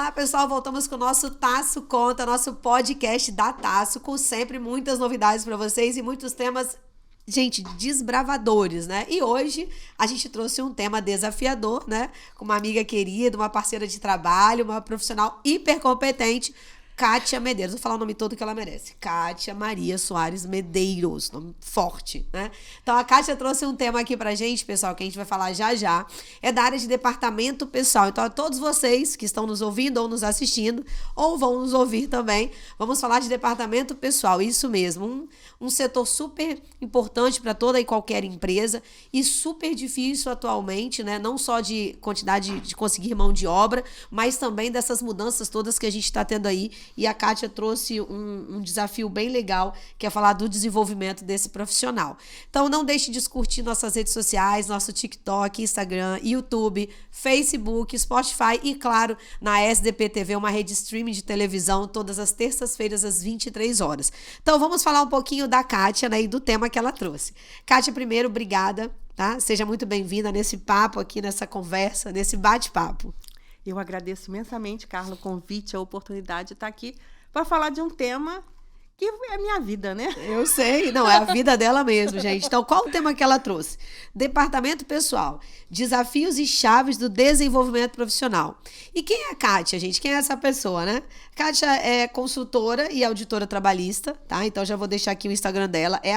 Olá, pessoal, voltamos com o nosso Tasso Conta, nosso podcast da Tasso, com sempre muitas novidades para vocês e muitos temas, gente, desbravadores, né? E hoje a gente trouxe um tema desafiador, né? Com uma amiga querida, uma parceira de trabalho, uma profissional hiper competente, Kátia Medeiros. Vou falar o nome todo que ela merece. Kátia Maria Soares Medeiros. Nome forte, né? Então, a Kátia trouxe um tema aqui pra gente, pessoal, que a gente vai falar já já. É da área de departamento pessoal. Então, a todos vocês que estão nos ouvindo ou nos assistindo, ou vão nos ouvir também, vamos falar de departamento pessoal. Isso mesmo. Um setor super importante para toda e qualquer empresa e super difícil atualmente, né? Não só de quantidade de conseguir mão de obra, mas também dessas mudanças todas que a gente está tendo aí. E a Kátia trouxe um desafio bem legal, que é falar do desenvolvimento desse profissional. Então, não deixe de curtir nossas redes sociais, nosso TikTok, Instagram, YouTube, Facebook, Spotify e, claro, na SDP TV, uma rede streaming de televisão, todas as terças-feiras, às 23 horas. Então, vamos falar um pouquinho da Kátia, né, e do tema que ela trouxe. Kátia, primeiro, obrigada, tá? Seja muito bem-vinda nesse papo aqui, nessa conversa, nesse bate-papo. Eu agradeço imensamente, Carla, o convite, a oportunidade de estar aqui para falar de um tema que é a minha vida, né? Eu sei, não, é a vida dela mesmo, gente. Então, qual o tema que ela trouxe? Departamento pessoal, desafios e chaves do desenvolvimento profissional. E quem é a Kátia, gente? Quem é essa pessoa, né? Kátia é consultora e auditora trabalhista, tá? Então, já vou deixar aqui o Instagram dela, é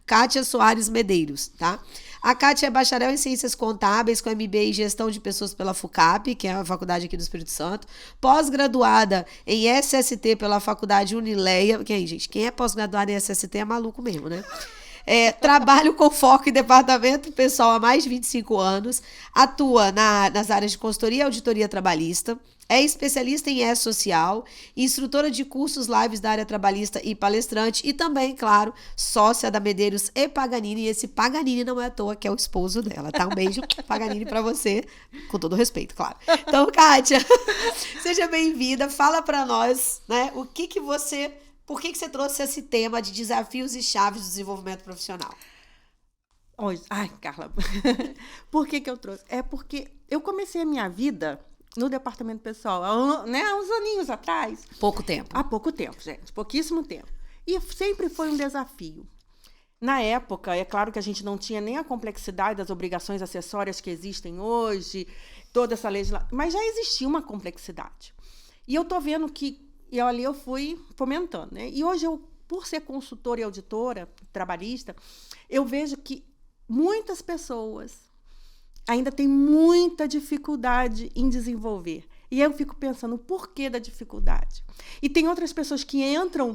@Kátia Soares Medeiros, tá? A Kátia é bacharel em Ciências Contábeis, com MBA em Gestão de Pessoas pela FUCAP, que é a faculdade aqui do Espírito Santo. Pós-graduada em SST pela Faculdade Unileia. Quem é pós-graduado em SST é maluco mesmo, né? Trabalho com foco em departamento pessoal há mais de 25 anos. Atua nas áreas de consultoria e auditoria trabalhista. É especialista em E-Social, instrutora de cursos lives da área trabalhista e palestrante. E também, claro, sócia da Medeiros e Paganini. E esse Paganini não é à toa, que é o esposo dela, tá? Um beijo, Paganini, pra você. Com todo respeito, claro. Então, Kátia, seja bem-vinda. Fala pra nós, né, por que você trouxe esse tema de desafios e chaves do desenvolvimento profissional? Ai, Carla, por que eu trouxe? É porque eu comecei a minha vida no departamento pessoal, há uns aninhos atrás. Pouco tempo. Há pouco tempo, gente, pouquíssimo tempo. E sempre foi um desafio. Na época, é claro que a gente não tinha nem a complexidade das obrigações acessórias que existem hoje, toda essa legislação, mas já existia uma complexidade. E eu estou vendo que, e ali eu fui fomentando, né? E hoje, por ser consultora e auditora trabalhista, eu vejo que muitas pessoas ainda têm muita dificuldade em desenvolver. E eu fico pensando, o porquê da dificuldade? E tem outras pessoas que entram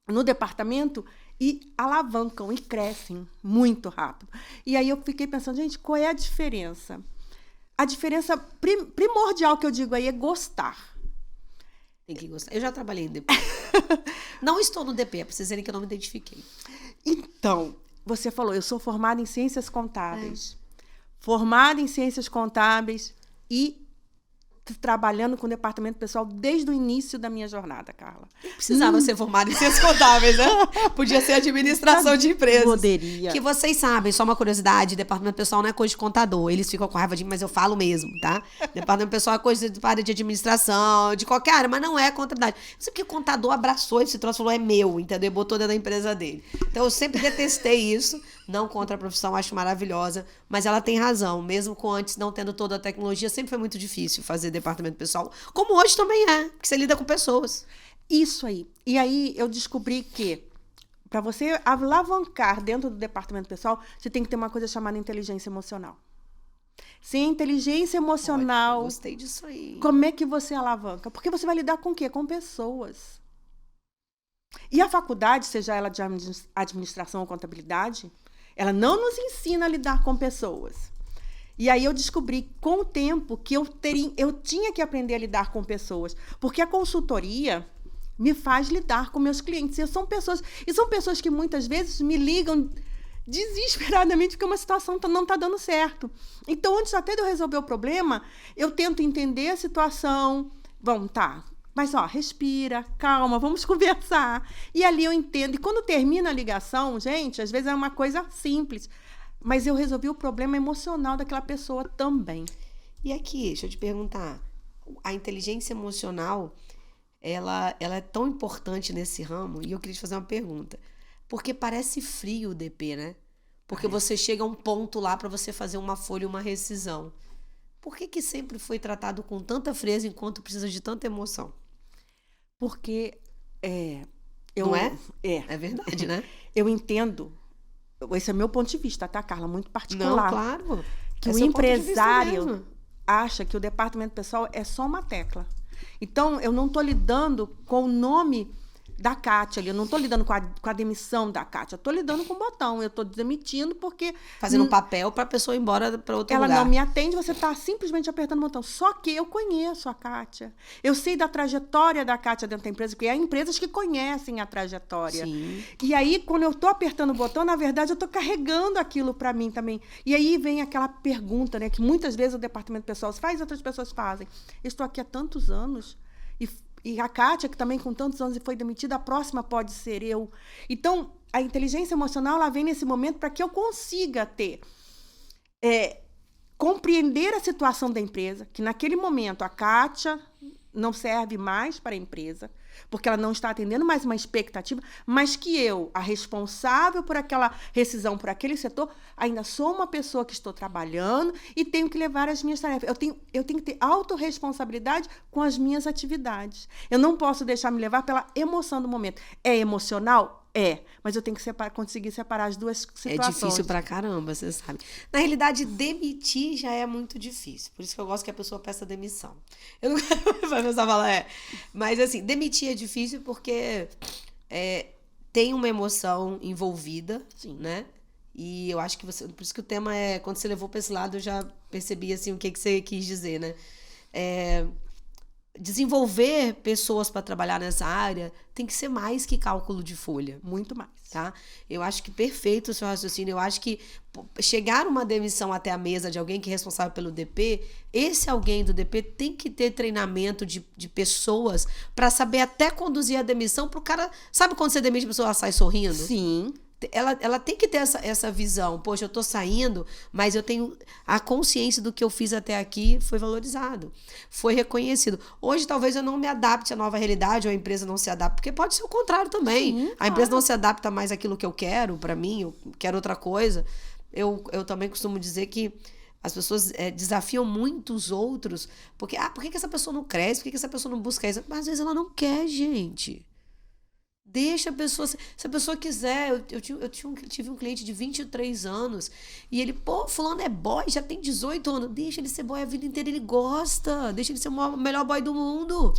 no departamento e alavancam e crescem muito rápido. E aí eu fiquei pensando, gente, qual é a diferença? A diferença primordial que eu digo aí é gostar. Tem que gostar. Eu já trabalhei em DP. Não estou no DP, é pra vocês verem que eu não me identifiquei. Então, você falou, eu sou formada em Ciências Contábeis. Formada em Ciências Contábeis e trabalhando com o departamento pessoal desde o início da minha jornada, Carla. Precisava ser formada em Ciências Contábeis, né? Podia ser administração de empresas. Poderia. Que vocês sabem, só uma curiosidade, departamento pessoal não é coisa de contador. Eles ficam com raiva de mim, mas eu falo mesmo, tá? Departamento pessoal é coisa de área de administração, de qualquer área, mas não é contabilidade. Não sei porque o contador abraçou esse troço e falou, é meu, entendeu? Botou dentro da empresa dele. Então, eu sempre detestei isso. Não contra a profissão, acho maravilhosa, mas ela tem razão. Mesmo com antes não tendo toda a tecnologia, sempre foi muito difícil fazer departamento pessoal, como hoje também é, porque você lida com pessoas. Isso aí. E aí eu descobri que para você alavancar dentro do departamento pessoal, você tem que ter uma coisa chamada inteligência emocional. Sem inteligência emocional... Olha, gostei disso aí. Como é que você alavanca? Porque você vai lidar com o quê? Com pessoas. E a faculdade, seja ela de administração ou contabilidade, ela não nos ensina a lidar com pessoas. E aí eu descobri com o tempo que eu tinha que aprender a lidar com pessoas. Porque a consultoria me faz lidar com meus clientes. E são pessoas que muitas vezes me ligam desesperadamente porque uma situação não está dando certo. Então, antes até de eu resolver o problema, eu tento entender a situação. Bom, tá, mas respira, calma, vamos conversar. E ali eu entendo. E quando termina a ligação, gente, às vezes é uma coisa simples, mas eu resolvi o problema emocional daquela pessoa também. E aqui, deixa eu te perguntar, a inteligência emocional, ela é tão importante nesse ramo, e eu queria te fazer uma pergunta. Porque parece frio o DP, né? Porque você chega a um ponto lá para você fazer uma folha, uma rescisão. Por que sempre foi tratado com tanta frieza enquanto precisa de tanta emoção? Porque Não é? É verdade, né? Eu entendo. Esse é meu ponto de vista, tá, Carla? Muito particular. Não, claro. Que o empresário acha que o departamento pessoal é só uma tecla. Então, eu não estou lidando com o nome da Kátia ali, eu não estou lidando com a demissão da Kátia, eu estou lidando com o botão, eu estou demitindo porque... Fazendo um papel para a pessoa ir embora para outro lugar. Ela não me atende, você está simplesmente apertando o botão. Só que eu conheço a Kátia. Eu sei da trajetória da Kátia dentro da empresa, porque há empresas que conhecem a trajetória. Sim. E aí, quando eu estou apertando o botão, na verdade, eu estou carregando aquilo para mim também. E aí vem aquela pergunta, né, que muitas vezes o departamento pessoal faz, outras pessoas fazem. Eu estou aqui há tantos anos e a Kátia, que também com tantos anos foi demitida, a próxima pode ser eu. Então, a inteligência emocional ela vem nesse momento para que eu consiga compreender a situação da empresa, que naquele momento a Kátia não serve mais para a empresa, porque ela não está atendendo mais uma expectativa, mas que eu, a responsável por aquela rescisão, por aquele setor, ainda sou uma pessoa que estou trabalhando e tenho que levar as minhas tarefas. Eu tenho que ter autorresponsabilidade com as minhas atividades. Eu não posso deixar me levar pela emoção do momento. É emocional? É, mas eu tenho que conseguir separar as duas situações. É difícil pra caramba, você sabe. Na realidade, demitir já é muito difícil. Por isso que eu gosto que a pessoa peça demissão. Eu não quero a pessoa falar, Mas, assim, demitir é difícil porque tem uma emoção envolvida, né? E eu acho que por isso que o tema quando você levou pra esse lado, eu já percebi, assim, o que você quis dizer, né? Desenvolver pessoas para trabalhar nessa área tem que ser mais que cálculo de folha. Muito mais. Tá? Eu acho que perfeito o seu raciocínio. Eu acho que chegar uma demissão até a mesa de alguém que é responsável pelo DP, esse alguém do DP tem que ter treinamento de pessoas para saber até conduzir a demissão pro cara... Sabe quando você demite a pessoa, ela sai sorrindo? Sim. Ela tem que ter essa visão. Poxa, eu tô saindo, mas eu tenho a consciência do que eu fiz até aqui foi valorizado, foi reconhecido. Hoje, talvez eu não me adapte à nova realidade ou a empresa não se adapte, porque pode ser o contrário também. Sim, a empresa não se adapta mais àquilo que eu quero, para mim, eu quero outra coisa. Eu também costumo dizer que as pessoas desafiam muito os outros, porque, por que essa pessoa não cresce? Por que essa pessoa não busca isso? Mas às vezes ela não quer, gente. Deixa a pessoa... Se a pessoa quiser... Eu tive um cliente de 23 anos e ele, fulano é boy, já tem 18 anos. Deixa ele ser boy a vida inteira, ele gosta. Deixa ele ser o melhor boy do mundo.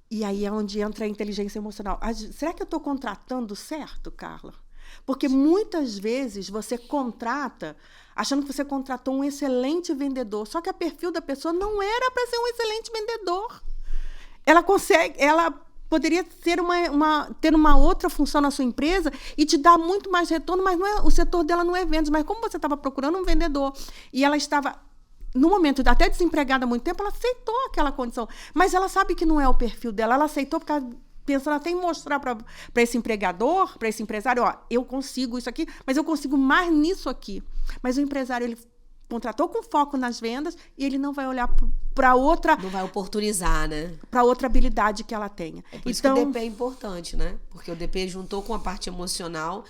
E aí é onde entra a inteligência emocional. Será que eu estou contratando certo, Carla? Porque muitas vezes você contrata achando que você contratou um excelente vendedor, só que o perfil da pessoa não era para ser um excelente vendedor. Ela poderia ter uma outra função na sua empresa e te dar muito mais retorno, mas o setor dela não é vendas. Mas como você estava procurando um vendedor e ela estava, no momento, até desempregada há muito tempo, ela aceitou aquela condição. Mas ela sabe que não é o perfil dela. Ela aceitou porque ela pensando até em mostrar para esse empregador, para esse empresário, eu consigo isso aqui, mas eu consigo mais nisso aqui. Mas o empresário, ele contratou com foco nas vendas e ele não vai olhar para outra... Não vai oportunizar, né? Para outra habilidade que ela tenha. Por isso que o DP é importante, né? Porque o DP juntou com a parte emocional.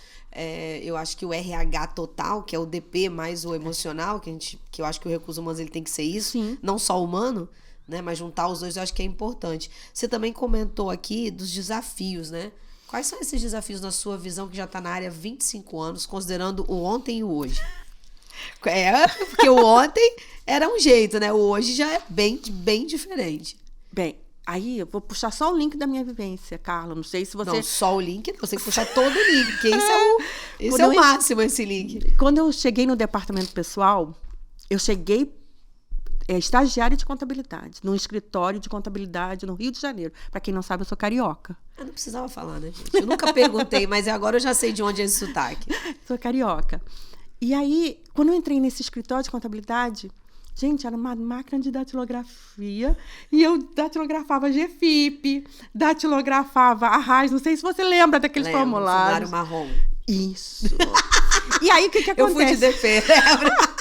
Eu acho que o RH total, que é o DP mais o emocional, que eu acho que o recurso humano ele tem que ser isso. Sim. Não só humano, né? Mas juntar os dois eu acho que é importante. Você também comentou aqui dos desafios, né? Quais são esses desafios na sua visão, que já está na área há 25 anos, considerando o ontem e o hoje? Porque o ontem era um jeito, né? O hoje já é bem, bem diferente. Bem, aí eu vou puxar só o link da minha vivência, Carla. Não sei se você... Não, só o link, você tem que puxar todo o link, porque esse é o máximo, esse link. Quando eu cheguei no departamento pessoal, eu cheguei estagiária de contabilidade, num escritório de contabilidade no Rio de Janeiro. Para quem não sabe, eu sou carioca. Eu não precisava falar, né, gente? Eu nunca perguntei, mas agora eu já sei de onde é esse sotaque. Sou carioca. E aí, quando eu entrei nesse escritório de contabilidade, gente, era uma máquina de datilografia, e eu datilografava GFIP, datilografava Arras, não sei se você lembra daqueles formulários. Formulário marrom. Isso. E aí, o que acontece? Eu fui de DP, lembra?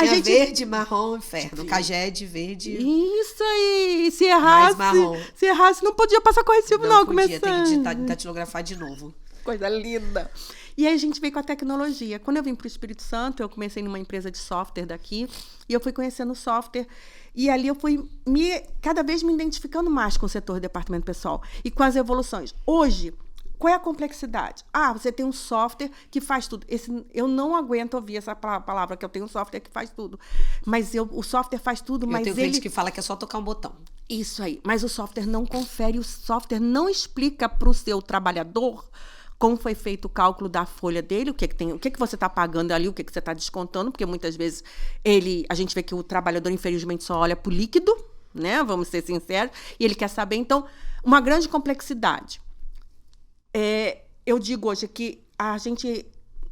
Tinha verde, marrom, inferno. Caged, verde. Isso aí. Se errasse, não podia passar corretivo, não. Podia, tem que datilografar de novo. Coisa linda. E aí a gente veio com a tecnologia. Quando eu vim para o Espírito Santo, eu comecei numa empresa de software daqui, e eu fui conhecendo o software, e ali eu fui cada vez me identificando mais com o setor de departamento pessoal e com as evoluções. Hoje, qual é a complexidade? Você tem um software que faz tudo. Eu não aguento ouvir essa palavra, que eu tenho um software que faz tudo. Mas o software faz tudo, mas tenho gente que fala que é só tocar um botão. Isso aí. Mas o software não confere, o software não explica para o seu trabalhador como foi feito o cálculo da folha dele, o que você está pagando ali, o que você está descontando, porque muitas vezes a gente vê que o trabalhador, infelizmente, só olha para o líquido, né? Vamos ser sinceros, e ele quer saber. Então, uma grande complexidade. Eu digo hoje que a gente,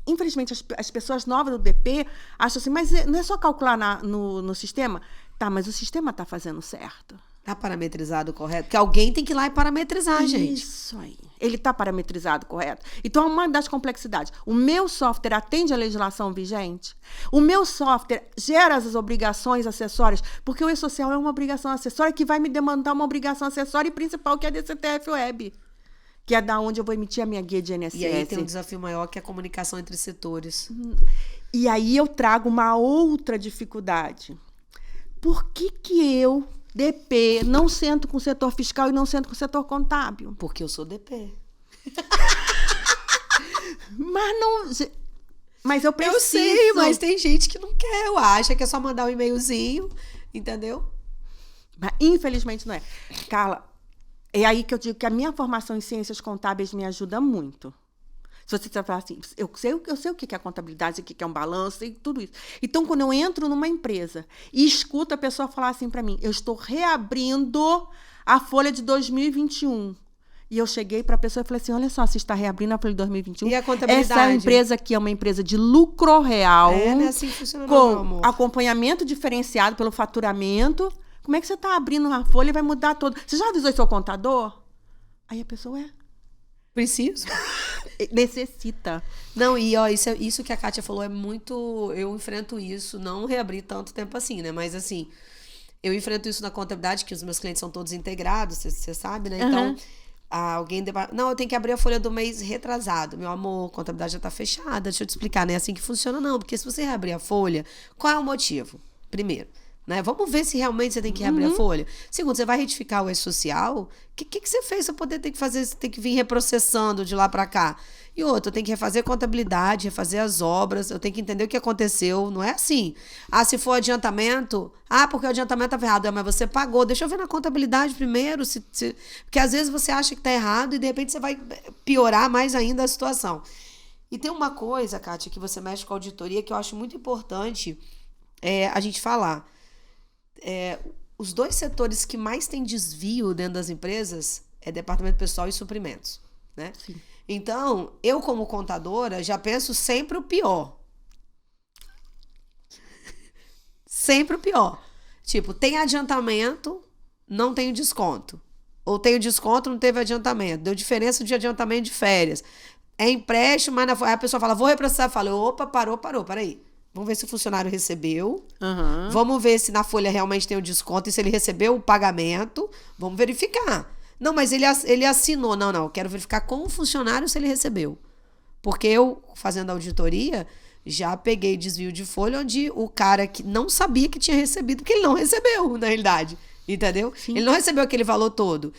infelizmente, as pessoas novas do DP acham assim, mas não é só calcular no sistema? Tá, mas o sistema está fazendo certo. Está parametrizado correto? Porque alguém tem que ir lá e parametrizar, gente. Isso aí. Ele está parametrizado correto. Então, uma das complexidades. O meu software atende à legislação vigente? O meu software gera as obrigações acessórias? Porque o E-Social é uma obrigação acessória que vai me demandar uma obrigação acessória e principal, que é a DCTF Web, que é da onde eu vou emitir a minha guia de INSS. E aí tem um desafio maior, que é a comunicação entre setores. E aí eu trago uma outra dificuldade. Por que eu, DP, não sento com o setor fiscal e não sento com o setor contábil? Porque eu sou DP. Mas eu preciso. Eu sei, mas tem gente que não quer. Acha que é só mandar um e-mailzinho, entendeu? Mas infelizmente não é. Carla, é aí que eu digo que a minha formação em ciências contábeis me ajuda muito. Se você falar assim, eu sei o que é contabilidade, o que é um balanço e tudo isso. Então, quando eu entro numa empresa e escuto a pessoa falar assim para mim, eu estou reabrindo a folha de 2021. E eu cheguei para a pessoa e falei assim, olha só, você está reabrindo a folha de 2021. E a contabilidade? Essa empresa aqui é uma empresa de lucro real, não é assim que funciona, com meu amor. acompanhamento diferenciado pelo faturamento. Como é que você está abrindo uma folha e vai mudar todo? Você já avisou seu contador? Aí a pessoa Preciso. Necessita. Não, e isso que a Kátia falou é muito... Eu enfrento isso, não reabri tanto tempo assim, né? Mas assim, eu enfrento isso na contabilidade, que os meus clientes são todos integrados, você sabe, né? Então, alguém... Não, eu tenho que abrir a folha do mês retrasado. Meu amor, a contabilidade já tá fechada, deixa eu te explicar, não é assim que funciona, não. Porque se você reabrir a folha, qual é o motivo? Primeiro, né? Vamos ver se realmente você tem que reabrir a folha. Segundo, você vai retificar o E-Social? O que você fez para poder ter que fazer? Você tem que vir reprocessando de lá para cá. E outro, eu tenho que refazer a contabilidade, refazer as obras, eu tenho que entender o que aconteceu. Não é assim. Se for adiantamento, porque o adiantamento estava errado. Mas você pagou. Deixa eu ver na contabilidade primeiro. Porque às vezes você acha que está errado e de repente você vai piorar mais ainda a situação. E tem uma coisa, Kátia, que você mexe com a auditoria que eu acho muito importante a gente falar. Os dois setores que mais têm desvio dentro das empresas é departamento pessoal e suprimentos, né? Sim. Então, eu como contadora já penso sempre o pior. Sempre o pior. Tipo, tem adiantamento, não tem desconto. Ou tem o desconto, não teve adiantamento. Deu diferença de adiantamento de férias. É empréstimo, mas aí a pessoa fala, vou reprocessar. Eu falo, opa, parou, peraí. Vamos ver se o funcionário recebeu. Vamos ver se na folha realmente tem o desconto e se ele recebeu o pagamento. Vamos verificar. Não, mas ele assinou. Não, eu quero verificar com o funcionário se ele recebeu. Porque eu, fazendo auditoria, já peguei desvio de folha onde o cara que não sabia que tinha recebido, porque ele não recebeu, na realidade. Entendeu? Sim. Ele não recebeu aquele valor todo.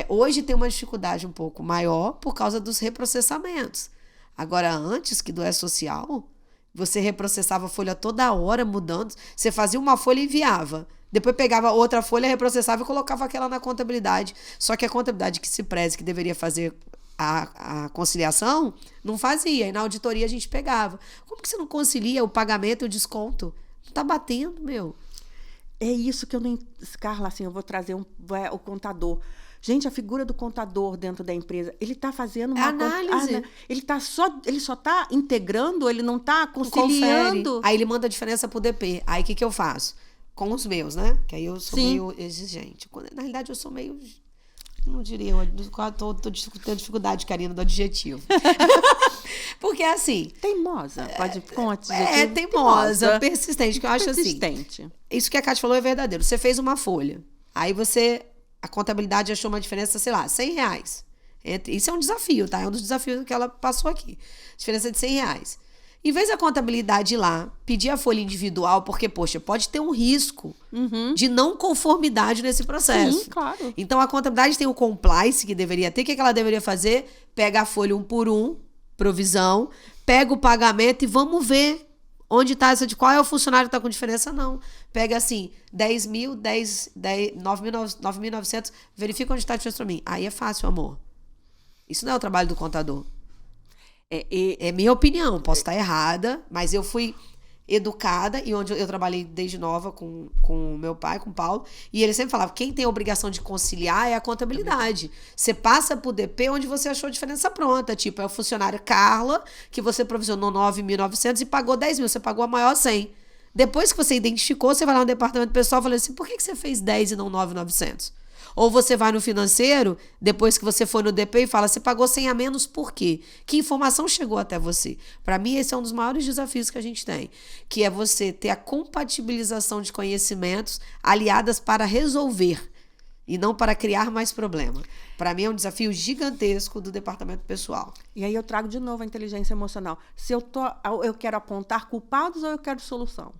Hoje tem uma dificuldade um pouco maior por causa dos reprocessamentos. Agora, antes que do E-Social... Você reprocessava a folha toda hora, mudando. Você fazia uma folha e enviava. Depois pegava outra folha, reprocessava e colocava aquela na contabilidade. Só que a contabilidade que se preze, que deveria fazer a conciliação, não fazia. E na auditoria a gente pegava. Como que você não concilia o pagamento e o desconto? Não tá batendo, meu. É isso que eu não... Carla, assim, eu vou trazer o contador. Gente, a figura do contador dentro da empresa, ele está fazendo uma análise. Ele só está integrando, ele não está conciliando. Confere. Aí ele manda a diferença pro DP. Aí o que eu faço? Com os meus, né? Que aí eu sou meio exigente. Na realidade, eu sou meio... Não diria, eu tô tendo dificuldade, Karina, do adjetivo. Porque assim... Teimosa. Pode com um adjetivo. É teimosa, persistente, que eu acho persistente. assim. Isso que a Kátia falou é verdadeiro. Você fez uma folha. Aí a contabilidade achou uma diferença, sei lá, R$100. Isso é um desafio, tá? É um dos desafios que ela passou aqui. Diferença de R$100. Em vez da contabilidade ir lá, pedir a folha individual, porque, poxa, pode ter um risco de não conformidade nesse processo. Sim, claro. Então, a contabilidade tem o compliance que deveria ter. O que ela deveria fazer? Pega a folha um por um, provisão, pega o pagamento e vamos ver onde está essa de qual é o funcionário que está com diferença, não. Pega assim, 10 mil, 9.900, verifica onde está a diferença para mim. Aí é fácil, amor. Isso não é o trabalho do contador. É minha opinião, posso estar errada, mas eu fui educada e onde eu trabalhei desde nova com meu pai, com o Paulo, e ele sempre falava, quem tem a obrigação de conciliar é a contabilidade. Você passa pro DP onde você achou a diferença pronta, tipo, é o funcionário Carla, que você provisionou 9.900 e pagou 10 mil, você pagou a maior 100. Depois que você identificou, você vai lá no departamento pessoal e fala assim, por que você fez 10 e não 9.900? Ou você vai no financeiro, depois que você foi no DP e fala, você pagou 100 a menos por quê? Que informação chegou até você? Para mim, esse é um dos maiores desafios que a gente tem, que é você ter a compatibilização de conhecimentos aliadas para resolver e não para criar mais problema. Para mim, é um desafio gigantesco do departamento pessoal. E aí eu trago de novo a inteligência emocional. Se eu quero apontar culpados ou eu quero solução?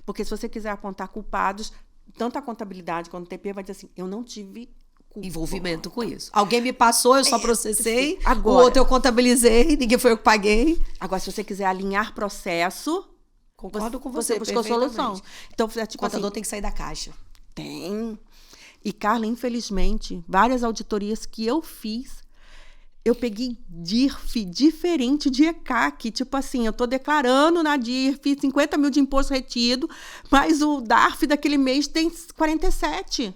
Porque se você quiser apontar culpados, tanto a contabilidade quanto o TP vai dizer assim, eu não tive envolvimento com isso. Alguém me passou, eu só processei. Agora, o outro eu contabilizei, ninguém foi eu que paguei. Agora, se você quiser alinhar processo, concordo com você buscou solução. Então, tipo, o contador tem que sair da caixa. Tem. E, Carla, infelizmente, várias auditorias que eu fiz, eu peguei DIRF diferente de ECAC. Tipo assim, eu estou declarando na DIRF 50 mil de imposto retido, mas o DARF daquele mês tem 47.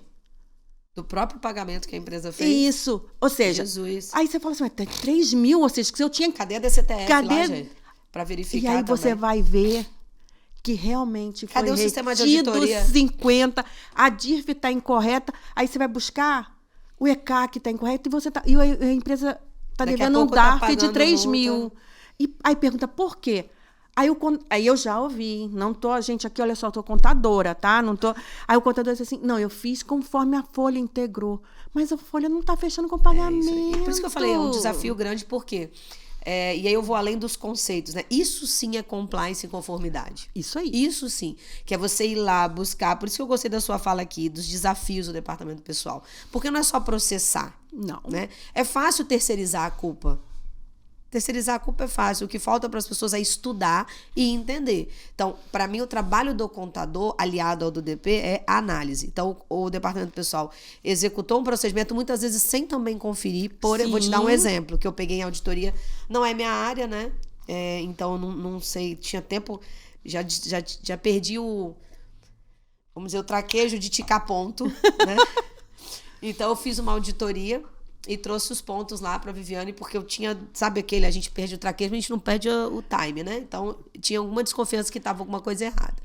Do próprio pagamento que a empresa fez? Isso. Ou seja, Jesus. Aí você fala assim, mas tem 3 mil, ou seja, que eu tinha... Cadê a DCTF lá, gente? Para verificar E aí também. você vai ver que realmente Cadê foi o sistema de auditoria? 50, a DIRF está incorreta, aí você vai buscar o ECAC está incorreto e a empresa... Está devendo um DARF de 3 mil. E aí pergunta, por quê? Aí eu já ouvi, não tô, gente, aqui, olha só, eu tô contadora, tá? Não tô... Aí o contador disse assim, não, eu fiz conforme a folha integrou. Mas a folha não tá fechando com pagamento. Por isso que eu falei, é um desafio grande, por quê? E aí eu vou além dos conceitos, né? Isso sim é compliance e conformidade. Isso aí. Isso sim, que é você ir lá buscar. Por isso que eu gostei da sua fala aqui, dos desafios do departamento pessoal. Porque não é só processar. Não. Né? É fácil terceirizar a culpa. Terceirizar a culpa é fácil. O que falta para as pessoas é estudar e entender. Então, para mim, o trabalho do contador, aliado ao do DP, é a análise. Então, o departamento pessoal executou um procedimento, muitas vezes sem também conferir. Eu vou te dar um exemplo, que eu peguei em auditoria. Não é minha área, né? Então, não sei, tinha tempo... Já perdi vamos dizer, o traquejo de ticar ponto, né? Então, eu fiz uma auditoria e trouxe os pontos lá para a Viviane, porque eu tinha, sabe a gente perde o traquejo, mas a gente não perde o time, né? Então, tinha alguma desconfiança que estava alguma coisa errada.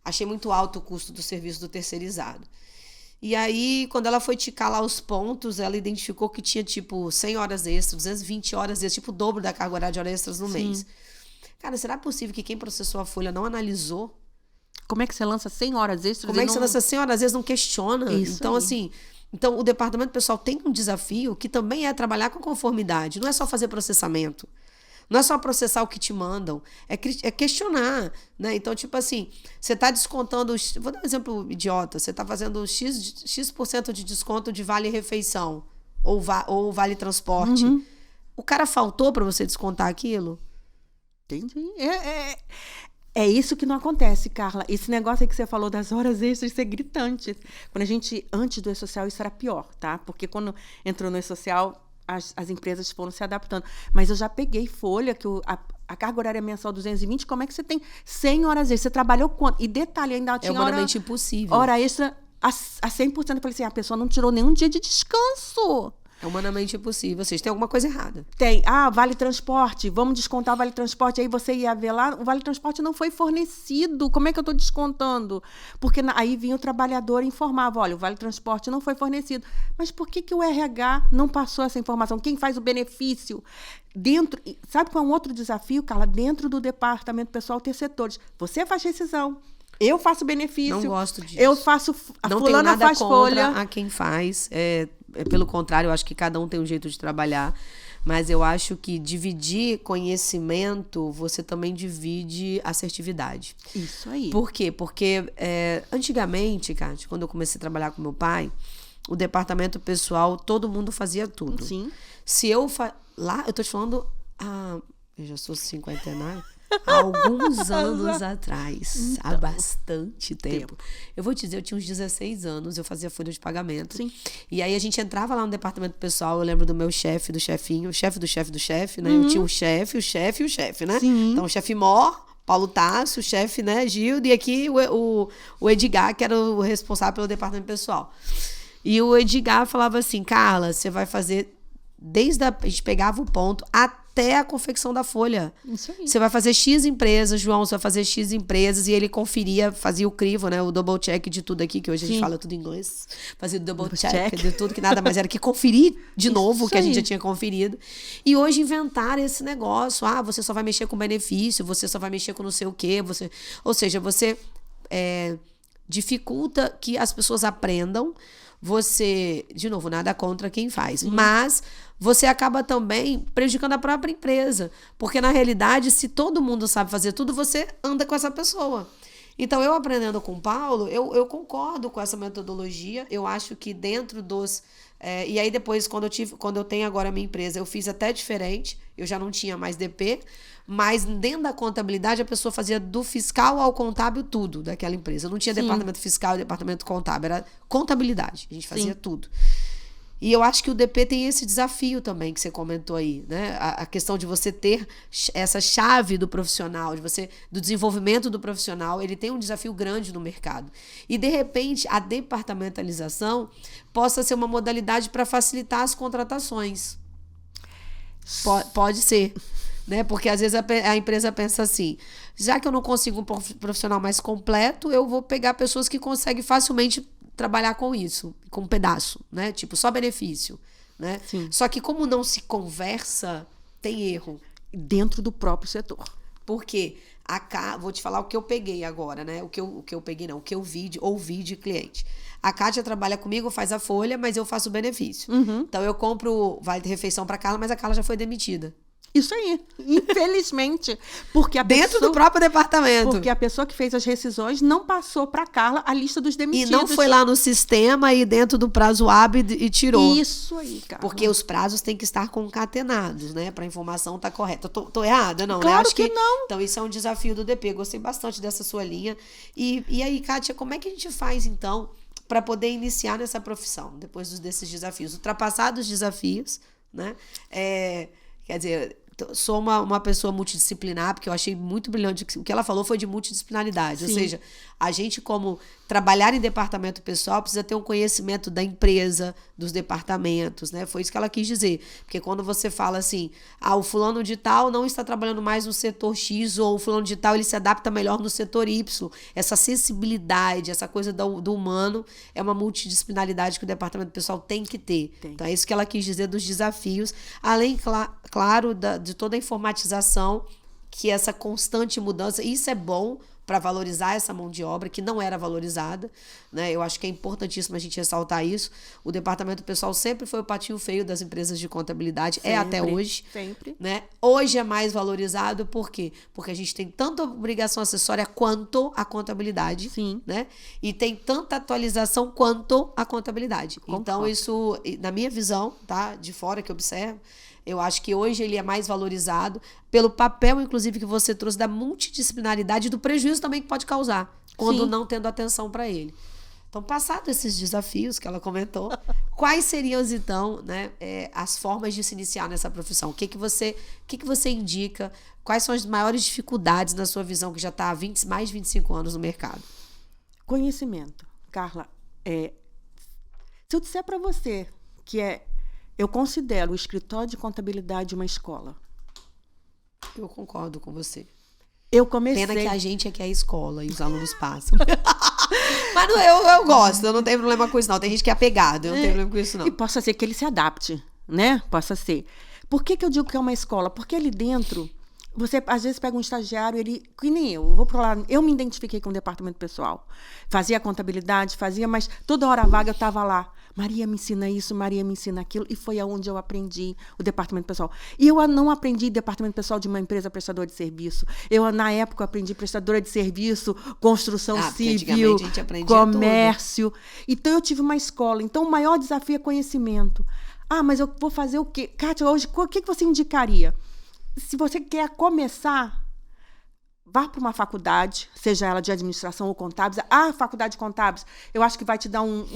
Achei muito alto o custo do serviço do terceirizado. E aí, quando ela foi ticar lá os pontos, ela identificou que tinha, tipo, 100 horas extras, 220 horas extras, tipo, o dobro da carga horária de horas extras no mês. Cara, será possível que quem processou a folha não analisou? Como é que você lança 100 horas extras? Como é que você lança 100 horas extras, não questiona? Isso então, aí. assim... Então, o departamento pessoal tem um desafio que também é trabalhar com conformidade. Não é só fazer processamento. Não é só processar o que te mandam. É questionar, né? Então, tipo assim, você está descontando... Vou dar um exemplo idiota. Você está fazendo X% de desconto de vale-refeição ou vale-transporte. Uhum. O cara faltou para você descontar aquilo? Entendi. É isso que não acontece, Carla. Esse negócio aí que você falou das horas extras, isso é gritante. Quando antes do E-Social, isso era pior, tá? Porque quando entrou no E-Social, as empresas foram se adaptando. Mas eu já peguei folha, que a carga horária mensal 220, como é que você tem 100 horas extras? Você trabalhou quanto? E detalhe, ainda tinha humanamente impossível. Hora extra a 100%. Eu falei assim, a pessoa não tirou nenhum dia de descanso. É humanamente impossível. Vocês têm alguma coisa errada. Tem. Vale transporte. Vamos descontar o vale transporte. Aí você ia ver lá, o vale transporte não foi fornecido. Como é que eu estou descontando? Porque aí vinha o trabalhador e informava, olha, o vale transporte não foi fornecido. Mas por que o RH não passou essa informação? Quem faz o benefício? Sabe qual é um outro desafio, Carla? Dentro do departamento pessoal ter setores. Você faz rescisão. Eu faço benefício. Não gosto disso. Eu faço. Não fulana tenho nada faz contra folha. a quem faz. Pelo contrário, eu acho que cada um tem um jeito de trabalhar. Mas eu acho que dividir conhecimento, você também divide assertividade. Isso aí. Por quê? Porque antigamente, Kátia, quando eu comecei a trabalhar com meu pai, o departamento pessoal, todo mundo fazia tudo. Sim. Se eu... Lá, eu tô te falando... eu já sou 59... Há alguns anos atrás, há bastante tempo. Eu vou te dizer, eu tinha uns 16 anos, eu fazia folha de pagamento. Sim. E aí a gente entrava lá no departamento pessoal, eu lembro do meu chefe, do chefinho, o chefe do chefe do chefe, né? Eu tinha o chefe e o chefe, né? Sim. Então, o chefe Mor, Paulo Tasso, o chefe, né, Gildo, e aqui o Edgar, que era o responsável pelo departamento pessoal. E o Edgar falava assim, Carla, você vai fazer... A gente pegava o ponto até a confecção da folha. Isso aí. Você vai fazer X empresas, João, você vai fazer X empresas, e ele conferia, fazia o crivo, né? O double check de tudo aqui, que hoje a gente fala tudo em inglês. Fazia o double check de tudo, que nada mais era que conferir de novo o que a gente já tinha conferido. E hoje inventaram esse negócio. Você só vai mexer com benefício, você só vai mexer com não sei o quê. Ou seja, você dificulta que as pessoas aprendam. Você, de novo, nada contra quem faz, mas você acaba também prejudicando a própria empresa, porque na realidade, se todo mundo sabe fazer tudo, você anda com essa pessoa. Então, eu aprendendo com o Paulo, eu concordo com essa metodologia, eu acho que dentro dos... e aí depois, quando eu tenho agora a minha empresa, eu fiz até diferente, eu já não tinha mais DP, mas dentro da contabilidade a pessoa fazia do fiscal ao contábil tudo daquela empresa. Não tinha departamento fiscal e departamento contábil, era contabilidade. A gente fazia tudo. E eu acho que o DP tem esse desafio também que você comentou aí, né? A questão de você ter essa chave do profissional, do desenvolvimento do profissional, ele tem um desafio grande no mercado. E, de repente, a departamentalização possa ser uma modalidade para facilitar as contratações. Pode ser. Né? Porque às vezes a empresa pensa assim, já que eu não consigo um profissional mais completo, eu vou pegar pessoas que conseguem facilmente trabalhar com isso, com um pedaço, né? Tipo, só benefício, né? Sim. Só que como não se conversa, tem erro. Dentro do próprio setor. Por quê? Vou te falar o que eu peguei agora, né? O que eu peguei não, o que eu ouvi de cliente. A Kátia trabalha comigo, faz a folha, mas eu faço o benefício. Então eu compro vale de refeição para Carla, mas a Carla já foi demitida. Isso aí, infelizmente. Porque dentro do próprio departamento. Porque a pessoa que fez as rescisões não passou para Carla a lista dos demitidos. E não foi lá no sistema e dentro do prazo hábil e tirou. Isso aí, Carla. Porque os prazos têm que estar concatenados, né? Para a informação estar correta. Tô errada, não, claro, né? Acho que não. Então, isso é um desafio do DP. Gostei bastante dessa sua linha. E aí, Kátia, como é que a gente faz, então, para poder iniciar nessa profissão, depois desses desafios? Ultrapassados os desafios, né? Quer dizer... Sou uma pessoa multidisciplinar, porque eu achei muito brilhante. O que ela falou foi de multidisciplinaridade. Sim. Ou seja, a gente, como trabalhar em departamento pessoal, precisa ter um conhecimento da empresa, dos departamentos, né? Foi isso que ela quis dizer. Porque quando você fala assim, o fulano de tal não está trabalhando mais no setor X, ou o fulano de tal ele se adapta melhor no setor Y. Essa sensibilidade, essa coisa do humano, é uma multidisciplinaridade que o departamento pessoal tem que ter. Então, é isso que ela quis dizer dos desafios. Além, claro, de toda a informatização, que essa constante mudança, isso é bom para valorizar essa mão de obra que não era valorizada, né? Eu acho que é importantíssimo a gente ressaltar isso. O departamento pessoal sempre foi o patinho feio das empresas de contabilidade, sempre, até hoje. Sempre. Né? Hoje é mais valorizado, por quê? Porque a gente tem tanta obrigação acessória quanto a contabilidade. Sim. Né? E tem tanta atualização quanto a contabilidade. Concordo. Então, isso, na minha visão, tá? De fora que eu observo, eu acho que hoje ele é mais valorizado pelo papel, inclusive, que você trouxe da multidisciplinaridade e do prejuízo também que pode causar, quando não tendo atenção para ele. Então, passados esses desafios que ela comentou, quais seriam, então, né, as formas de se iniciar nessa profissão? O que você indica? Quais são as maiores dificuldades na sua visão, que já está há mais de 25 anos no mercado? Conhecimento. Carla, se eu disser para você que Eu considero o escritório de contabilidade uma escola. Eu concordo com você. Eu comecei... Pena que a gente é que é a escola e os alunos passam. Mas eu gosto, eu não tenho problema com isso, não. Tem gente que é apegado, eu não tenho problema com isso, não. E possa ser que ele se adapte, né? Possa ser. Por que eu digo que é uma escola? Porque ali dentro, você às vezes pega um estagiário, ele, que nem eu vou para lá, eu me identifiquei com o departamento pessoal. Fazia contabilidade, mas toda hora vaga eu estava lá. Maria me ensina isso, Maria me ensina aquilo, e foi aonde eu aprendi o departamento pessoal. E eu não aprendi departamento pessoal de uma empresa prestadora de serviço. Na época, aprendi prestadora de serviço, construção civil, a gente aprendia comércio. Tudo. Então, eu tive uma escola. Então, o maior desafio é conhecimento. Mas eu vou fazer o quê? Kátia, hoje, o que você indicaria? Se você quer começar, vá para uma faculdade, seja ela de administração ou contábeis. A faculdade de contábeis, eu acho que vai te dar uma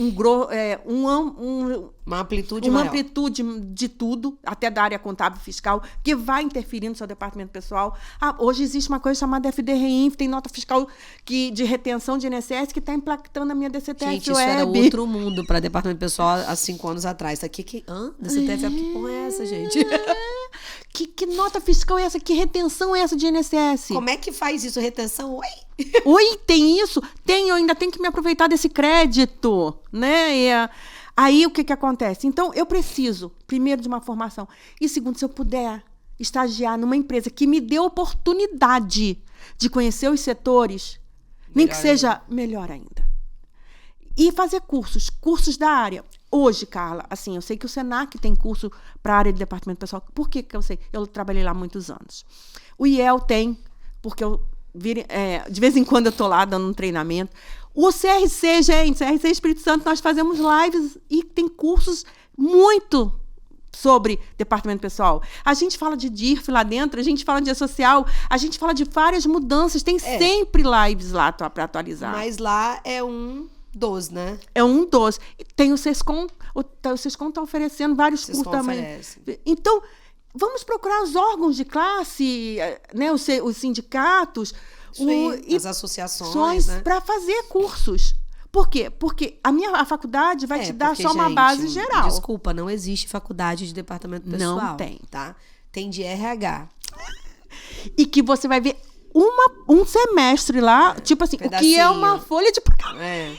amplitude uma maior. amplitude de tudo, até da área contábil e fiscal, que vai interferir no seu departamento pessoal. Hoje existe uma coisa chamada FDRINF, tem nota fiscal de retenção de INSS que está impactando a minha DCTF Gente, isso Web. era outro mundo para departamento pessoal há 5 anos atrás. Tá aqui, DCTF Web, que porra é essa, gente? Que nota fiscal é essa? Que retenção é essa de INSS? Como é que faz isso? Retenção? Oi, tem isso? Tem, eu ainda tenho que me aproveitar desse crédito, né? Aí, o que acontece? Então, eu preciso, primeiro, de uma formação. E, segundo, se eu puder estagiar numa empresa que me dê oportunidade de conhecer os setores, nem que seja melhor ainda. E fazer cursos da área. Hoje, Carla, assim, eu sei que o Senac tem curso para a área de departamento pessoal. Por que eu sei? Eu trabalhei lá há muitos anos. O IEL tem, porque de vez em quando eu estou lá dando um treinamento. O CRC, gente, CRC Espírito Santo, nós fazemos lives e tem cursos muito sobre departamento pessoal. A gente fala de DIRF lá dentro, a gente fala de e-social, a gente fala de várias mudanças, tem sempre lives lá para atualizar. Mas lá é um dos, né? É um dos. E tem o SESCOM, o SESCOM está oferecendo vários cursos também. Oferece. Então, vamos procurar os órgãos de classe, né, os sindicatos, as associações, né? Para fazer cursos. Por quê? Porque a faculdade vai te dar só uma base geral. Desculpa, não existe faculdade de departamento pessoal. Não tem. Tá? Tem de RH. E que você vai ver um semestre lá, tipo assim, o que é uma folha de pagamento.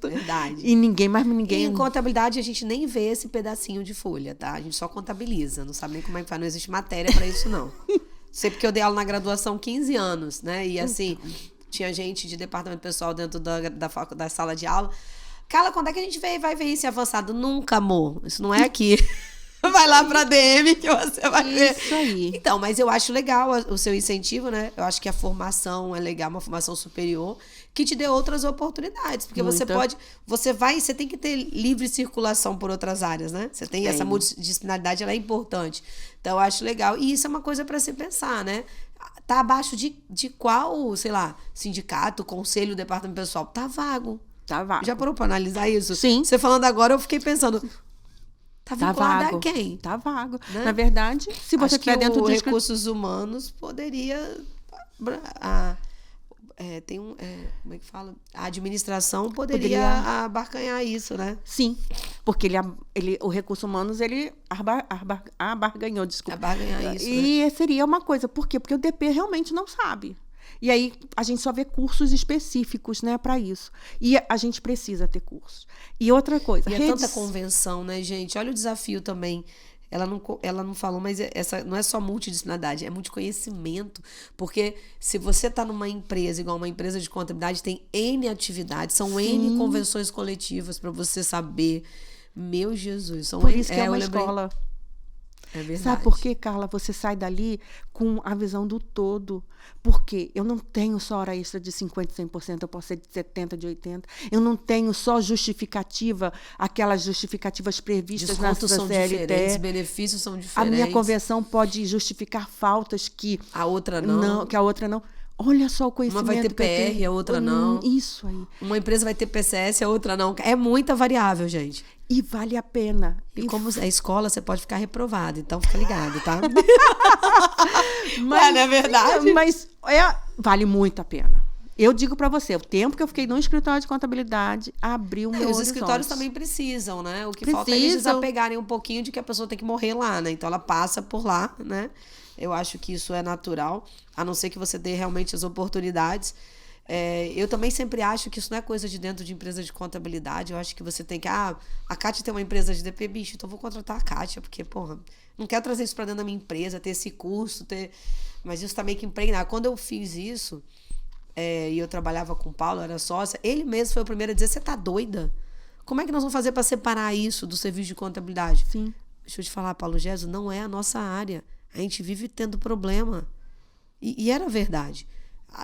Verdade. E ninguém. E em contabilidade a gente nem vê esse pedacinho de folha, tá? A gente só contabiliza, não sabe nem como é que faz, não existe matéria para isso, não. Sei porque eu dei aula na graduação 15 anos, né? E assim, tinha gente de departamento pessoal dentro da sala de aula. Carla, quando é que a gente vai ver isso avançado? Nunca, amor. Isso não é aqui. Vai lá pra DM que você vai ver. Isso aí. Então, mas eu acho legal o seu incentivo, né? Eu acho que a formação é legal, uma formação superior, que te dê outras oportunidades. Porque você tem que ter livre circulação por outras áreas, né? Você tem essa multidisciplinaridade, ela é importante. Então, eu acho legal. E isso é uma coisa pra se pensar, né? Tá abaixo de qual, sei lá, sindicato, conselho, departamento pessoal? Tá vago. Tá vago. Já parou pra analisar isso? Sim. Você falando agora, eu fiquei pensando... Tá vinculado vago. a quem? Tá vago. Né? Na verdade, se você estiver dentro de recursos humanos poderia... como é que fala? A administração poderia abarcanhar isso, né? Sim, porque o recursos humanos, ele abarganhou, desculpa. Abarganhar isso, e né? seria uma coisa. Por quê? Porque o DP realmente não sabe. E aí, a gente só vê cursos específicos, né, para isso. E a gente precisa ter cursos. E outra coisa... E é tanta convenção, né, gente? Olha o desafio também. Ela não falou, mas essa não é só multidisciplinaridade, é multiconhecimento. Porque se você está numa empresa, igual uma empresa de contabilidade, tem N atividades, são N convenções coletivas para você saber. Meu Jesus. Por isso que é uma escola. É verdade. Sabe por quê, Carla? Você sai dali com a visão do todo. Porque eu não tenho só hora extra de 50%, 100%, eu posso ser de 70%, de 80%. Eu não tenho só justificativa, aquelas justificativas previstas na Descontos são diferentes, benefícios são diferentes. A minha convenção pode justificar faltas que... A outra não. Que a outra não. Olha só o conhecimento. Uma vai ter PR, a outra não. Isso aí. Uma empresa vai ter PCS, a outra não. É muita variável, gente. E vale a pena. E como é escola, você pode ficar reprovado. Então, fica ligado, tá? Mas, não é verdade? Mas vale muito a pena. Eu digo para você, o tempo que eu fiquei no escritório de contabilidade abriu meu Os horizonte. escritórios também precisam, né? O que falta é eles desapegarem um pouquinho de que a pessoa tem que morrer lá, né? Então ela passa por lá, né? Eu acho que isso é natural, a não ser que você dê realmente as oportunidades. Eu também sempre acho que isso não é coisa de dentro de empresa de contabilidade. Eu acho que você tem que... a Kátia tem uma empresa de DP, bicho, então eu vou contratar a Kátia, porque, porra, não quero trazer isso para dentro da minha empresa, ter esse custo, mas isso tá meio que impregnado. Quando eu fiz isso... e eu trabalhava com o Paulo, era sócia, ele mesmo foi o primeiro a dizer, você tá doida? Como é que nós vamos fazer para separar isso do serviço de contabilidade? Sim. Deixa eu te falar, Paulo Géso, não é a nossa área. A gente vive tendo problema. E era verdade.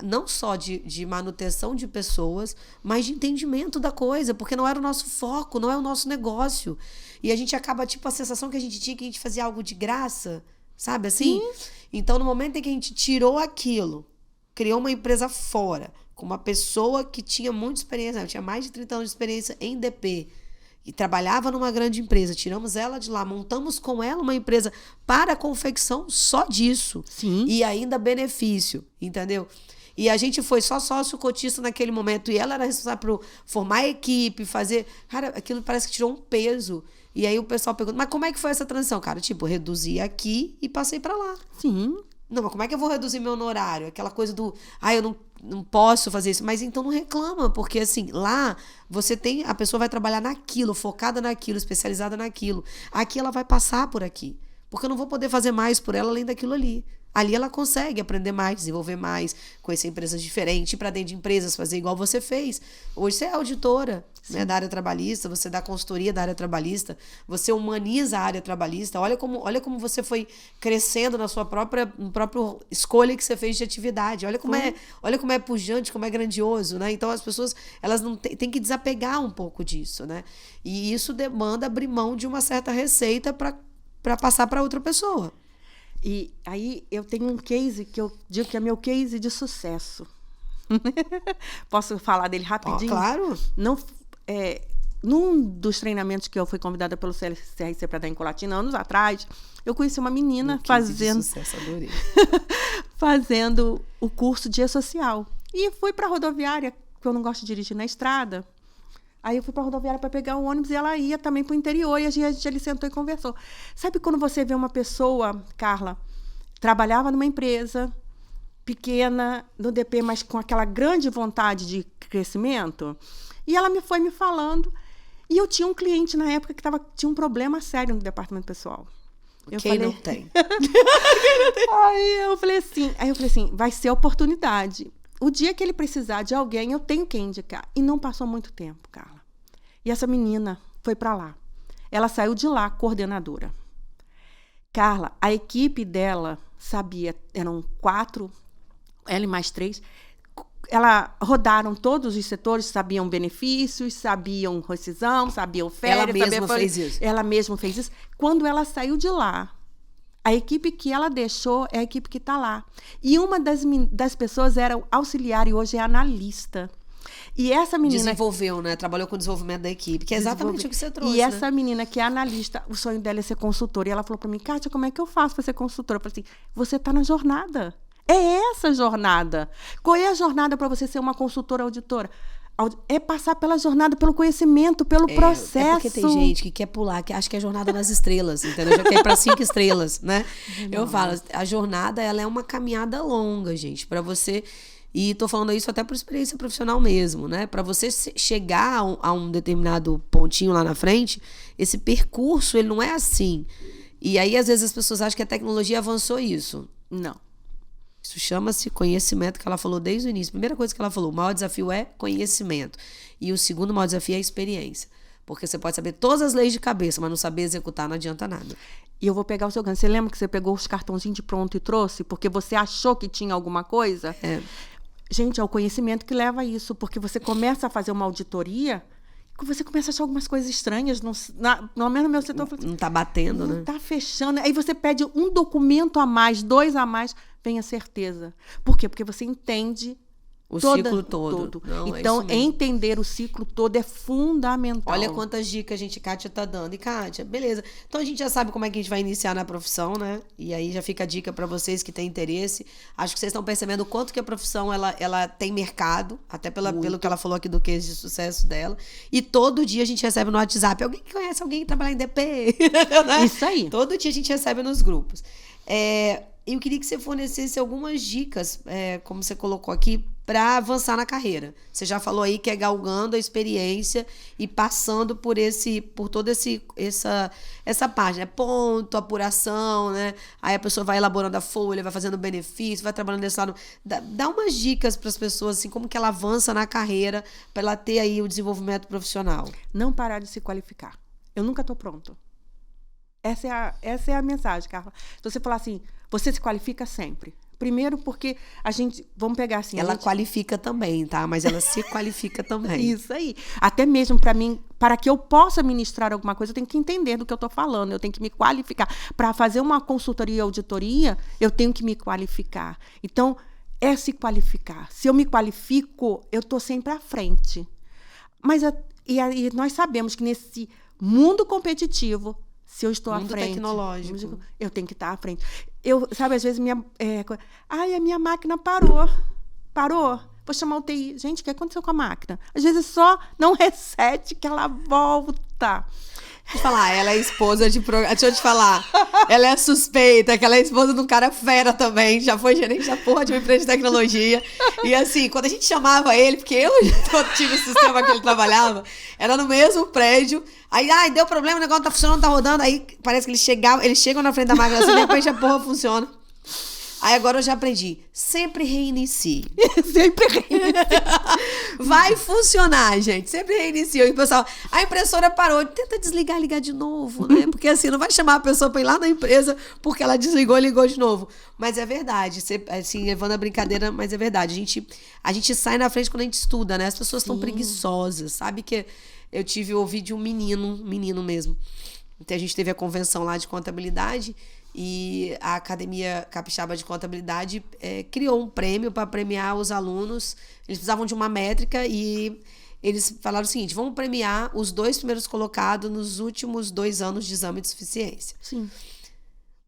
Não só de manutenção de pessoas, mas de entendimento da coisa, porque não era o nosso foco, não é o nosso negócio. E a gente acaba, tipo, a sensação que a gente tinha que a gente fazia algo de graça, sabe assim? Sim. Então, no momento em que a gente tirou aquilo, criou uma empresa fora, com uma pessoa que tinha muita experiência, eu tinha mais de 30 anos de experiência em DP, e trabalhava numa grande empresa, tiramos ela de lá, montamos com ela uma empresa para a confecção só disso. Sim. E ainda benefício, entendeu? E a gente foi só sócio cotista naquele momento, e ela era responsável por formar a equipe, fazer... Cara, aquilo parece que tirou um peso. E aí o pessoal pergunta, mas como é que foi essa transição? Cara, tipo, reduzi aqui e passei para lá. Sim. Não, mas como é que eu vou reduzir meu honorário? Aquela coisa do, eu não posso fazer isso. Mas então não reclama, porque assim, lá você tem, a pessoa vai trabalhar naquilo, focada naquilo, especializada naquilo. Aqui ela vai passar por aqui. Porque eu não vou poder fazer mais por ela além daquilo ali. Ali ela consegue aprender mais, desenvolver mais, conhecer empresas diferentes, ir para dentro de empresas, fazer igual você fez. Hoje você é auditora, né, da área trabalhista, você dá consultoria da área trabalhista, você humaniza a área trabalhista. Olha como você foi crescendo na sua própria escolha que você fez de atividade. Olha como é pujante, como é grandioso, né? Então as pessoas, elas não têm que desapegar um pouco disso, né? E isso demanda abrir mão de uma certa receita para passar para outra pessoa. E aí eu tenho um case que eu digo que é meu case de sucesso. Posso falar dele rapidinho? Claro. Num dos treinamentos que eu fui convidada pelo CRC para dar em Colatina, anos atrás, eu conheci uma menina fazendo o curso de E-Social. E fui para a rodoviária, porque eu não gosto de dirigir na estrada. Aí eu fui para a rodoviária para pegar o ônibus e ela ia também para o interior e a gente ali sentou e conversou. Sabe quando você vê uma pessoa, Carla, trabalhava numa empresa pequena, no DP, mas com aquela grande vontade de crescimento? E ela foi me falando. E eu tinha um cliente na época que tinha um problema sério no departamento pessoal. Quem não tem? Aí eu falei assim, vai ser oportunidade. O dia que ele precisar de alguém, eu tenho que indicar. E não passou muito tempo, Carla. E essa menina foi para lá. Ela saiu de lá coordenadora. Carla, a equipe dela sabia, eram 4, ela e mais 3. Rodaram todos os setores, sabiam benefícios, sabiam rescisão, sabiam férias. Ela mesma fez isso. Quando ela saiu de lá, a equipe que ela deixou é a equipe que está lá. E uma das pessoas era auxiliar e hoje é analista. E essa menina... Desenvolveu, né? Trabalhou com o desenvolvimento da equipe, que é exatamente o que você trouxe, E essa menina que é analista, o sonho dela é ser consultora. E ela falou para mim, Kátia, como é que eu faço para ser consultora? Eu falei assim, você está na jornada. É essa jornada. Qual é a jornada para você ser uma consultora auditora? É passar pela jornada, pelo conhecimento, pelo processo. É porque tem gente que quer pular, que acha que é a jornada nas estrelas, entendeu? Já quer ir para 5 estrelas, né? Não. Eu falo, a jornada, ela é uma caminhada longa, gente, para você... E tô falando isso até por experiência profissional mesmo, né? Para você chegar a um determinado pontinho lá na frente, esse percurso, ele não é assim. E aí, às vezes, as pessoas acham que a tecnologia avançou isso. Não. Isso chama-se conhecimento, que ela falou desde o início. A primeira coisa que ela falou, o maior desafio é conhecimento. E o segundo maior desafio é a experiência. Porque você pode saber todas as leis de cabeça, mas não saber executar não adianta nada. E eu vou pegar o seu ganho. Você lembra que você pegou os cartãozinhos de pronto e trouxe? Porque você achou que tinha alguma coisa? É. Gente, é o conhecimento que leva a isso. Porque você começa a fazer uma auditoria... Você começa a achar algumas coisas estranhas, no menos no meu setor. Não está batendo, né? Não está fechando. Aí você pede um documento a mais, 2 a mais, vem a certeza. Por quê? Porque você entende O ciclo todo. Não, Então, é isso mesmo. entender o ciclo todo é fundamental. Olha quantas dicas Kátia tá dando. E Kátia, beleza. Então a gente já sabe como é que a gente vai iniciar na profissão, né? E aí já fica a dica para vocês que têm interesse. Acho que vocês estão percebendo o quanto que a profissão ela tem mercado, até pelo que ela falou aqui do case de sucesso dela. E todo dia a gente recebe no WhatsApp alguém que conhece alguém que trabalha em DP. Né? Isso aí. Todo dia a gente recebe nos grupos. Eu queria que você fornecesse algumas dicas, como você colocou aqui, para avançar na carreira. Você já falou aí que é galgando a experiência e passando por toda essa parte, né? Ponto, apuração, né? Aí a pessoa vai elaborando a folha, vai fazendo benefício, vai trabalhando desse lado. Dá umas dicas para as pessoas, assim, como que ela avança na carreira para ela ter aí o desenvolvimento profissional. Não parar de se qualificar. Eu nunca estou pronto. Essa é a mensagem, Carla. Então, você falar assim, você se qualifica sempre. Primeiro porque vamos pegar assim... Ela qualifica também, tá? Mas ela se qualifica também. Isso aí. Até mesmo para mim, para que eu possa ministrar alguma coisa, eu tenho que entender do que eu estou falando, eu tenho que me qualificar. Para fazer uma consultoria, auditoria, eu tenho que me qualificar. Então, é se qualificar. Se eu me qualifico, eu estou sempre à frente. Mas nós sabemos que nesse mundo competitivo, se eu estou à frente... tecnológico. Eu tenho que estar à frente. Sabe, às vezes, a minha máquina parou. Vou chamar o TI. Gente, o que aconteceu com a máquina? Às vezes só não reset que ela volta. Deixa eu falar, ela é esposa de programa. Deixa eu te falar. Ela é suspeita, que ela é esposa de um cara fera também. Já foi gerente da porra de uma empresa de tecnologia. E assim, quando a gente chamava ele, porque eu tive o sistema que ele trabalhava, era no mesmo prédio. Aí, deu problema, o negócio tá funcionando, tá rodando. Aí parece que eles chegam na frente da máquina assim, de repente a porra funciona. Aí agora eu já aprendi. Sempre reinicie. Sempre reinicie. Vai funcionar, gente. Sempre reinicia. E o pessoal, a impressora parou. Tenta desligar e ligar de novo, né? Porque assim, não vai chamar a pessoa pra ir lá na empresa porque ela desligou e ligou de novo. Mas é verdade. Assim, levando a brincadeira, mas é verdade. A gente sai na frente quando a gente estuda, né? As pessoas estão preguiçosas. Sabe que eu ouvi de um menino mesmo. Então, a gente teve a convenção lá de contabilidade e a Academia Capixaba de Contabilidade criou um prêmio para premiar os alunos. Eles precisavam de uma métrica e eles falaram o seguinte: vamos premiar os 2 primeiros colocados nos últimos 2 anos de exame de suficiência. Sim.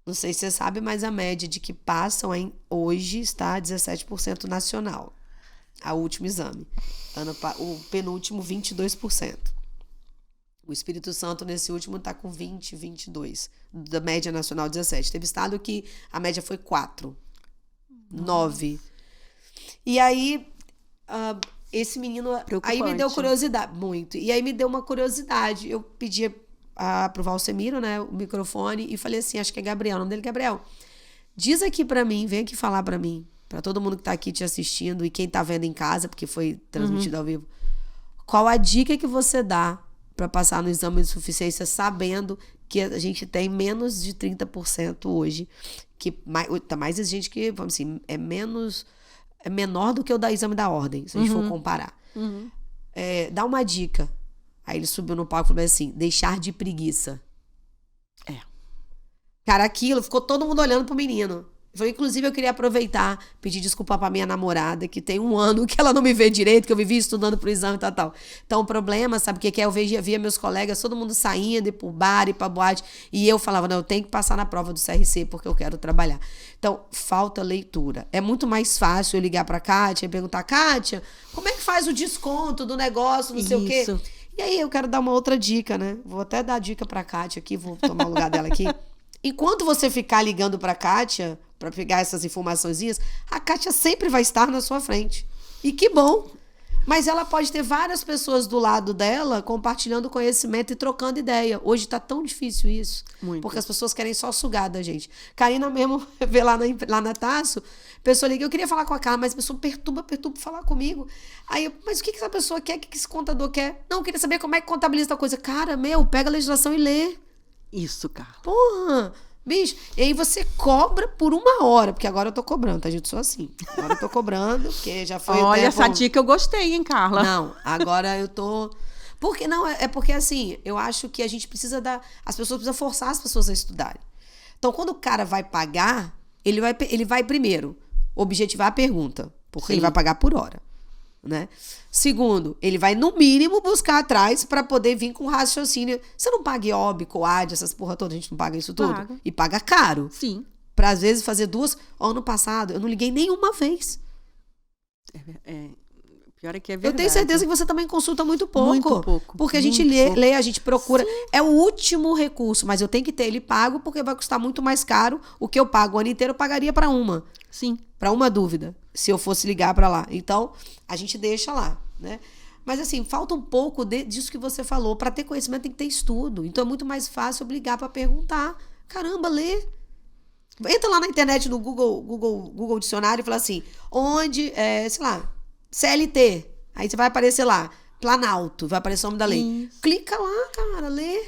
Não sei se você sabe, mas a média de que passam hoje está 17% nacional. A último exame. O penúltimo, 22%. O Espírito Santo, nesse último, está com 22%. Da média nacional, 17%. Teve estado que a média foi 4%. 9%. E aí, esse menino... Aí me deu curiosidade. Muito. E aí me deu uma curiosidade. Eu pedi pro Valsemiro, né, o microfone, e falei assim, acho que é Gabriel, o nome dele é Gabriel. Diz aqui pra mim, vem aqui falar pra mim, pra todo mundo que tá aqui te assistindo e quem tá vendo em casa, porque foi transmitido ao vivo. Qual a dica que você dá para passar no exame de suficiência sabendo que a gente tem menos de 30% hoje, que tá mais exigente que, vamos assim, é menor do que o da exame da ordem, se a gente for comparar. Dá uma dica. Aí ele subiu no palco e falou assim, deixar de preguiça. Cara, aquilo, ficou todo mundo olhando pro menino. Inclusive, eu queria aproveitar, pedir desculpa pra minha namorada, que tem 1 ano que ela não me vê direito, que eu vivi estudando pro exame e tal. Então, o problema, sabe o que é? Eu via meus colegas, todo mundo saindo, ir pro bar, ir pra boate, e eu falava, não, eu tenho que passar na prova do CRC, porque eu quero trabalhar. Então, falta leitura. É muito mais fácil eu ligar pra Kátia e perguntar, Kátia, como é que faz o desconto do negócio, não sei o quê? E aí, eu quero dar uma outra dica, né? Vou até dar dica pra Kátia aqui, vou tomar o lugar dela aqui. Enquanto você ficar ligando pra Kátia, para pegar essas informaçõezinhas, a Kátia sempre vai estar na sua frente. E que bom! Mas ela pode ter várias pessoas do lado dela compartilhando conhecimento e trocando ideia. Hoje tá tão difícil isso. Muito. Porque as pessoas querem só sugar da gente. Karina mesmo vê lá na Tasso, a pessoa liga, eu queria falar com a Carla, mas a pessoa perturba falar comigo. Aí mas o que essa pessoa quer? O que esse contador quer? Não, eu queria saber como é que contabiliza tal coisa. Cara, pega a legislação e lê. Isso, Carla. Porra! Bicho, e aí você cobra por 1 hora, porque agora eu tô cobrando, tá, gente? Sou assim. Agora eu tô cobrando, porque já foi... Olha, essa dica eu gostei, hein, Carla? Não, agora eu tô... Porque não, é porque assim, eu acho que a gente precisa as pessoas precisam forçar as pessoas a estudarem. Então, quando o cara vai pagar, ele vai primeiro objetivar a pergunta. porque Sim. ele vai pagar por hora, né? Segundo, ele vai, no mínimo, buscar atrás para poder vir com raciocínio. Você não paga IOB, COAD, essas porra toda, a gente não paga isso tudo? Paga. E paga caro. Sim. Pra, às vezes, fazer duas. Ano passado, eu não liguei nenhuma vez. Pior é que é Eu verdade. tenho certeza que você também consulta muito pouco. Muito pouco. Porque a gente lê, a gente procura. Sim. É o último recurso, mas eu tenho que ter ele pago porque vai custar muito mais caro. O que eu pago o ano inteiro eu pagaria para uma. Sim. Para uma dúvida, se eu fosse ligar para lá. Então, a gente deixa lá, né? Mas assim, falta um pouco disso que você falou. Para ter conhecimento tem que ter estudo. Então é muito mais fácil eu ligar para perguntar. Caramba, lê. Entra lá na internet, no Google Dicionário e fala assim, onde, sei lá, CLT. Aí você vai aparecer lá, Planalto, vai aparecer o nome da lei. Isso. Clica lá, cara, lê.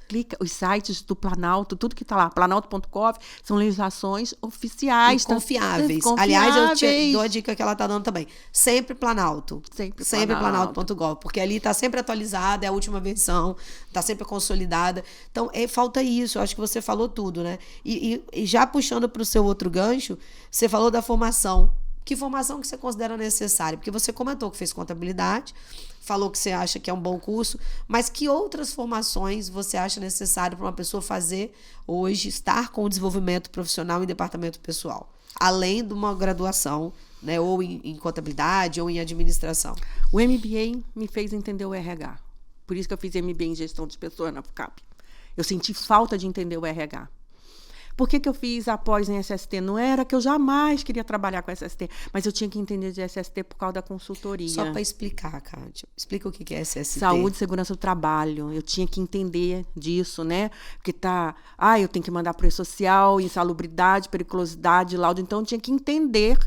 Clica, os sites do Planalto, tudo que tá lá, planalto.gov, são legislações oficiais. E confiáveis. Aliás, eu dou a dica que ela tá dando também. Sempre Planalto. Sempre Planalto.gov, porque ali tá sempre atualizada, é a última versão, tá sempre consolidada. Então, falta isso, eu acho que você falou tudo, né? E já puxando pro seu outro gancho, você falou da formação. Que formação que você considera necessária? Porque você comentou que fez contabilidade, falou que você acha que é um bom curso, mas que outras formações você acha necessário para uma pessoa fazer hoje, estar com o desenvolvimento profissional em departamento pessoal? Além de uma graduação, né, ou em contabilidade ou em administração. O MBA me fez entender o RH. Por isso que eu fiz MBA em gestão de pessoas na FUCAP. Eu senti falta de entender o RH. Por que eu fiz após em SST? Não era que eu jamais queria trabalhar com SST, mas eu tinha que entender de SST por causa da consultoria. Só para explicar, Kátia. Explica o que é SST. Saúde e segurança do trabalho. Eu tinha que entender disso, né? Porque eu tenho que mandar para o social, insalubridade, periculosidade, laudo. Então, eu tinha que entender.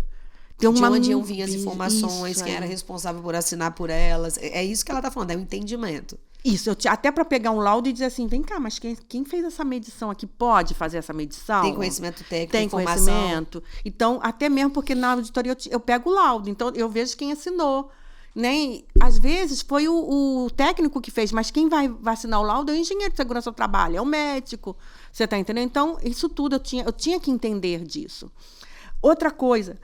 De onde iam vir as informações, quem era responsável por assinar por elas. É isso que ela está falando, é o entendimento. Isso, até para pegar um laudo e dizer assim, vem cá, mas quem fez essa medição aqui pode fazer essa medição? Tem conhecimento técnico, tem informação. Conhecimento. Então, até mesmo porque na auditoria eu pego o laudo, então eu vejo quem assinou. Né? Às vezes foi o técnico que fez, mas quem vai assinar o laudo é o engenheiro de segurança do trabalho, é o médico. Você está entendendo? Então, isso tudo eu tinha que entender disso. Outra coisa,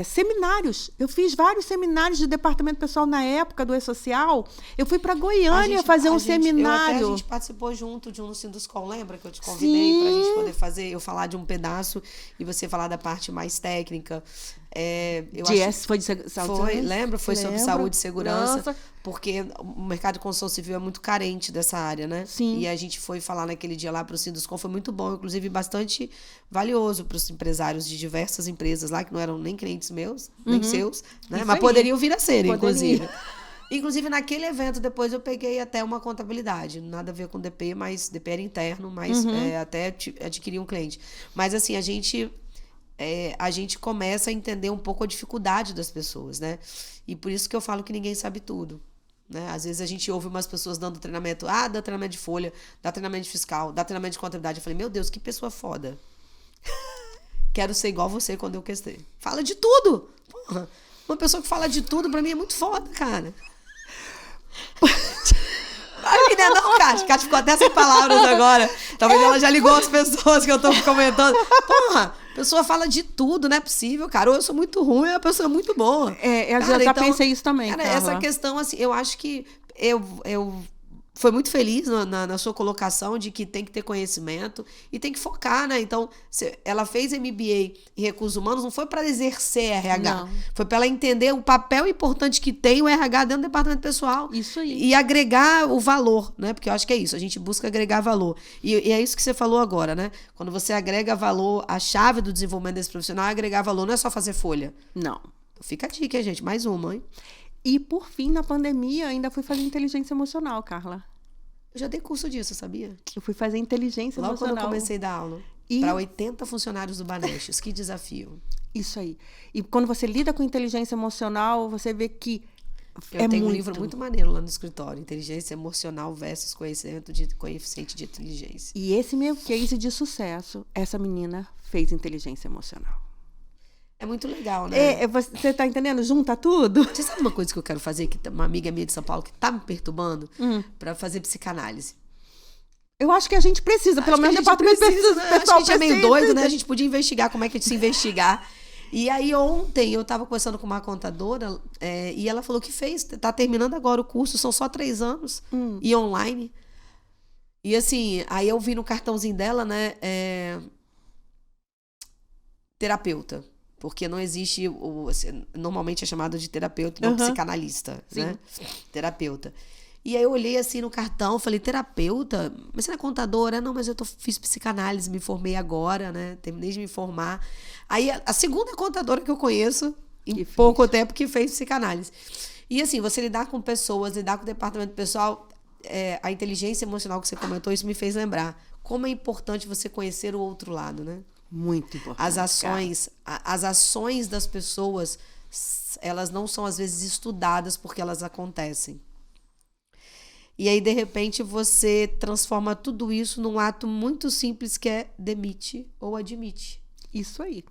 seminários. Eu fiz vários seminários de departamento pessoal na época do E-Social. Eu fui para Goiânia fazer um seminário. A gente participou junto de um no Sinduscom, lembra que eu te convidei para a gente poder fazer, eu falar de um pedaço e você falar da parte mais técnica. Foi de saúde? Lembra? Foi sobre saúde e segurança. Porque o mercado de construção civil é muito carente dessa área, né? Sim. E a gente foi falar naquele dia lá para o Sinduscom, foi muito bom, inclusive bastante valioso para os empresários de diversas empresas lá, que não eram nem clientes meus, nem seus, né? Isso mas aí. poderiam vir a ser, inclusive. Inclusive, naquele evento, depois eu peguei até uma contabilidade. Nada a ver com DP, mas DP era interno, mas até adquiri um cliente. Mas assim, a gente começa a entender um pouco a dificuldade das pessoas, né? E por isso que eu falo que ninguém sabe tudo. Né? Às vezes a gente ouve umas pessoas dando treinamento, dá treinamento de folha, dá treinamento de fiscal, dá treinamento de contabilidade. Eu falei, meu Deus, que pessoa foda. Quero ser igual você quando eu questei. Fala de tudo. Porra, uma pessoa que fala de tudo, pra mim, é muito foda, cara. A menina não, Kátia ficou até sem palavras agora. Talvez ela já ligou as pessoas que eu tô comentando. Porra, a pessoa fala de tudo, não é possível, cara. Ou eu sou muito ruim, ou a pessoa é muito boa. Eu já pensei isso também, cara. Carla. Essa questão, assim, eu acho que eu foi muito feliz na sua colocação de que tem que ter conhecimento e tem que focar, né? Então, ela fez MBA em recursos humanos, não foi para exercer RH, não. Foi para ela entender o papel importante que tem o RH dentro do departamento pessoal. Isso aí. E agregar o valor, né? Porque eu acho que é isso, a gente busca agregar valor. E é isso que você falou agora, né? Quando você agrega valor, a chave do desenvolvimento desse profissional é agregar valor, não é só fazer folha. Não. Fica a dica, hein, gente? Mais uma, hein? E, por fim, na pandemia, ainda fui fazer inteligência emocional, Carla. Eu já dei curso disso, sabia? Eu fui fazer inteligência emocional. Logo quando eu comecei a dar aula. Para 80 funcionários do Banestes. Que desafio. Isso aí. E quando você lida com inteligência emocional, você vê que eu tenho um livro muito maneiro lá no escritório. Inteligência emocional versus coeficiente de inteligência. E esse meu case de sucesso, essa menina fez inteligência emocional. É muito legal, né? Você tá entendendo? Junta tudo. Você sabe uma coisa que eu quero fazer, que uma amiga minha de São Paulo que tá me perturbando, para fazer psicanálise? Eu acho que a gente precisa, pelo menos o departamento precisa. Né? Acho que a gente é meio doido, né? A gente podia investigar como é que é de se investigar. E aí ontem eu estava conversando com uma contadora e ela falou que tá terminando agora o curso, são só 3 anos, e online. E assim, aí eu vi no cartãozinho dela, né, terapeuta. Porque não existe, normalmente é chamado de terapeuta, não psicanalista, né? Terapeuta. E aí eu olhei assim no cartão, falei, terapeuta? Mas você não é contadora? Não, mas fiz psicanálise, me formei agora, né? Terminei de me formar. Aí a segunda contadora que eu conheço, em pouco tempo, que fez psicanálise. E assim, você lidar com pessoas, lidar com o departamento pessoal, a inteligência emocional que você comentou, isso me fez lembrar como é importante você conhecer o outro lado, né? Muito importante. As ações das pessoas, elas não são às vezes estudadas porque elas acontecem. E aí, de repente, você transforma tudo isso num ato muito simples que é demite ou admite. Isso aí.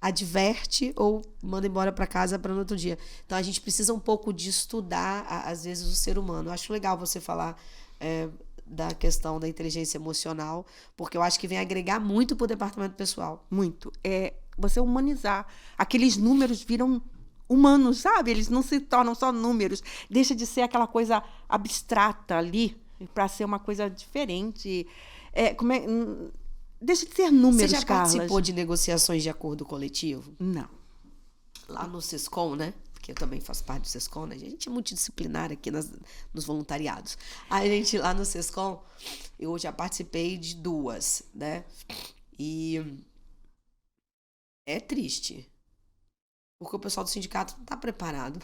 Adverte ou manda embora para casa para no outro dia. Então, a gente precisa um pouco de estudar, às vezes, o ser humano. Eu acho legal você falar da questão da inteligência emocional, porque eu acho que vem agregar muito para o departamento pessoal. Muito. Você humanizar. Aqueles números viram humanos, sabe? Eles não se tornam só números. Deixa de ser aquela coisa abstrata ali para ser uma coisa diferente. Deixa de ser números, Você já Carlas. participou de negociações de acordo coletivo? Não. Lá no SESCOM, né? Porque eu também faço parte do SESCOM, né? A gente é multidisciplinar aqui nos voluntariados. A gente lá no SESCOM, eu já participei de 2, né? E é triste. Porque o pessoal do sindicato não está preparado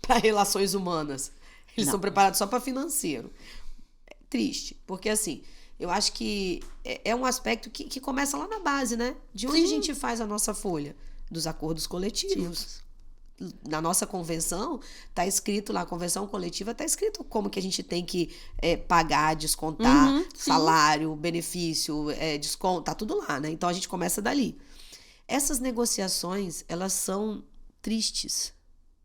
para relações humanas. Eles estão preparados só para financeiro. É triste, porque assim, eu acho que é um aspecto que começa lá na base, né? De onde a gente faz a nossa folha? Dos acordos coletivos. Na nossa convenção, está escrito lá, a convenção coletiva, está escrito como que a gente tem que pagar, descontar, salário, benefício, desconto, tá tudo lá, né? Então a gente começa dali. Essas negociações, elas são tristes.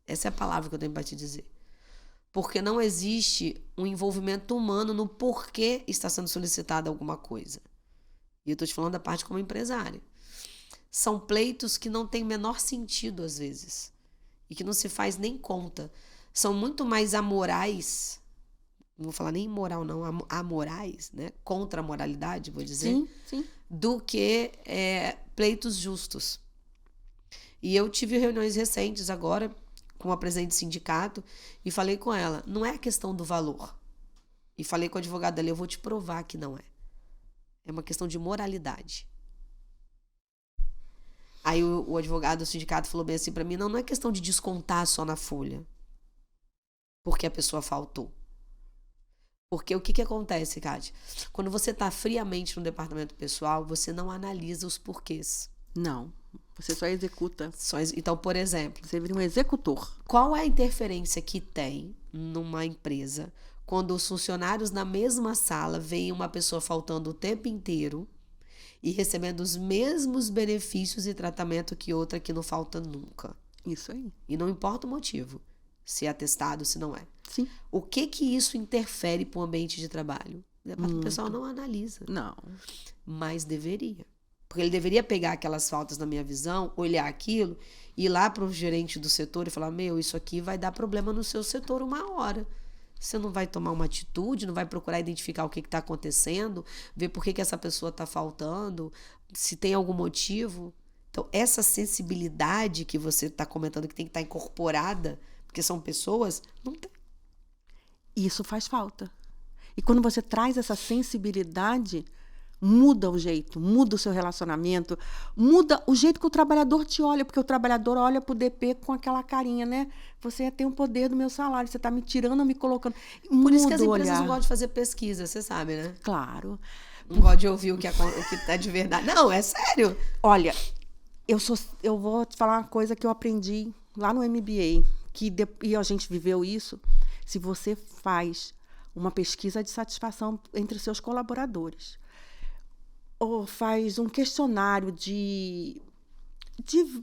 Essa é a palavra que eu tenho para te dizer. Porque não existe um envolvimento humano no porquê está sendo solicitada alguma coisa. E eu estou te falando da parte como empresária. São pleitos que não têm o menor sentido, às vezes. E que não se faz nem conta. São muito mais amorais, não vou falar nem imoral não, amorais, né? Contra a moralidade, vou dizer. Sim. Do que pleitos justos. E eu tive reuniões recentes agora com a presidente do sindicato e falei com ela, não é a questão do valor. E falei com a advogada dela, eu vou te provar que não é. É uma questão de moralidade. Aí o advogado do sindicato falou bem assim para mim, não é questão de descontar só na folha, porque a pessoa faltou. Porque o que acontece, Kátia? Quando você está friamente no departamento pessoal, você não analisa os porquês. Não, você só executa. Então, por exemplo... Você vira um executor. Qual é a interferência que tem numa empresa quando os funcionários na mesma sala veem uma pessoa faltando o tempo inteiro e recebendo os mesmos benefícios e tratamento que outra que não falta nunca? Isso aí. E não importa o motivo, se é atestado, se não é. Sim. O que isso interfere para o ambiente de trabalho? O pessoal não analisa. Não. Mas deveria. Porque ele deveria pegar aquelas faltas, na minha visão, olhar aquilo, ir lá para o gerente do setor e falar, isso aqui vai dar problema no seu setor uma hora. Você não vai tomar uma atitude, não vai procurar identificar o que está acontecendo, ver por que essa pessoa está faltando, se tem algum motivo. Então, essa sensibilidade que você está comentando que tem que estar incorporada, porque são pessoas, não tem. Isso faz falta. E quando você traz essa sensibilidade, muda o jeito, muda o seu relacionamento, muda o jeito que o trabalhador te olha, porque o trabalhador olha pro DP com aquela carinha, né? Você tem o poder do meu salário, você tá me tirando ou me colocando. Por isso que as empresas não gostam de fazer pesquisa, você sabe, né? Claro. Não gostam de ouvir o que tá de verdade. Não, é sério. Olha, eu vou te falar uma coisa que eu aprendi lá no MBA, e a gente viveu isso. Se você faz uma pesquisa de satisfação entre seus colaboradores, ou faz um questionário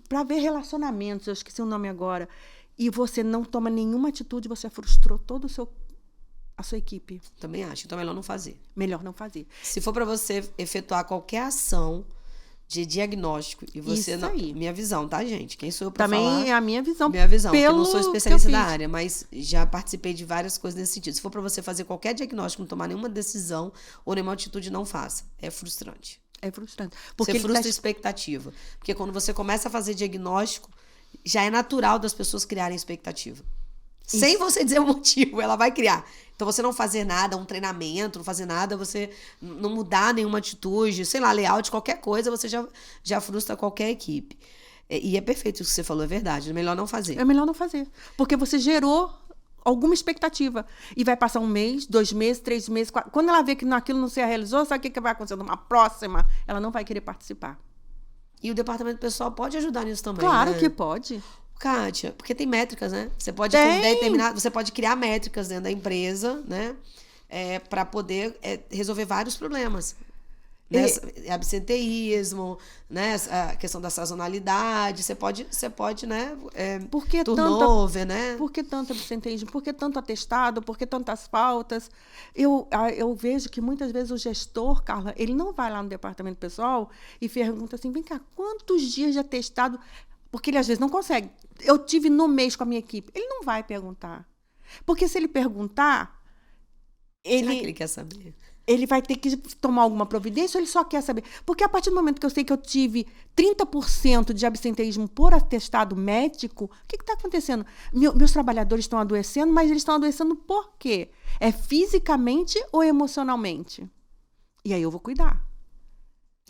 para ver relacionamentos, eu esqueci o nome agora, e você não toma nenhuma atitude, você frustrou toda a sua equipe. Também acho, então é melhor não fazer. Melhor não fazer. Se for para você efetuar qualquer ação de diagnóstico. E você Isso não. aí. Minha visão, tá, gente? Quem sou eu pra Também falar? é a minha visão. Minha visão, porque eu não sou pelo que especialista eu da fiz. área, mas já participei de várias coisas nesse sentido. Se for pra você fazer qualquer diagnóstico, não tomar nenhuma decisão ou nenhuma atitude, não faça. É frustrante. É frustrante. Porque Porque você ele frustra tá a expectativa. Porque quando você começa a fazer diagnóstico, já é natural das pessoas criarem expectativa. Sem você dizer o motivo, ela vai criar. Então, você não fazer nada, um treinamento, não fazer nada, você não mudar nenhuma atitude, sei lá, layout, qualquer coisa, você já frustra qualquer equipe. E é perfeito isso que você falou, é verdade. É melhor não fazer. É melhor não fazer. Porque você gerou alguma expectativa. E vai passar 1 mês, 2 meses, 3 meses, 4. Quando ela vê que aquilo não se realizou, sabe o que vai acontecer? Numa próxima, ela não vai querer participar. E o departamento pessoal pode ajudar nisso também, Claro né? que pode. Kátia, porque tem métricas, né? Você pode Tem. você pode criar métricas dentro da empresa, né? Para poder resolver vários problemas. Né? Absenteísmo, né? A questão da sazonalidade, você pode, né? Por que turnover, né? Por que tanto absenteísmo? Por que tanto atestado? Por que tantas faltas? Eu vejo que muitas vezes o gestor, Carla, ele não vai lá no departamento pessoal e pergunta assim, vem cá, quantos dias de atestado? Porque ele às vezes não consegue. Eu tive no mês com a minha equipe. Ele não vai perguntar. Porque se ele perguntar, Será que ele quer saber? ele vai ter que tomar alguma providência ou ele só quer saber? Porque a partir do momento que eu sei que eu tive 30% de absenteísmo por atestado médico, o que está acontecendo? Meus trabalhadores estão adoecendo, mas eles estão adoecendo por quê? É fisicamente ou emocionalmente? E aí eu vou cuidar.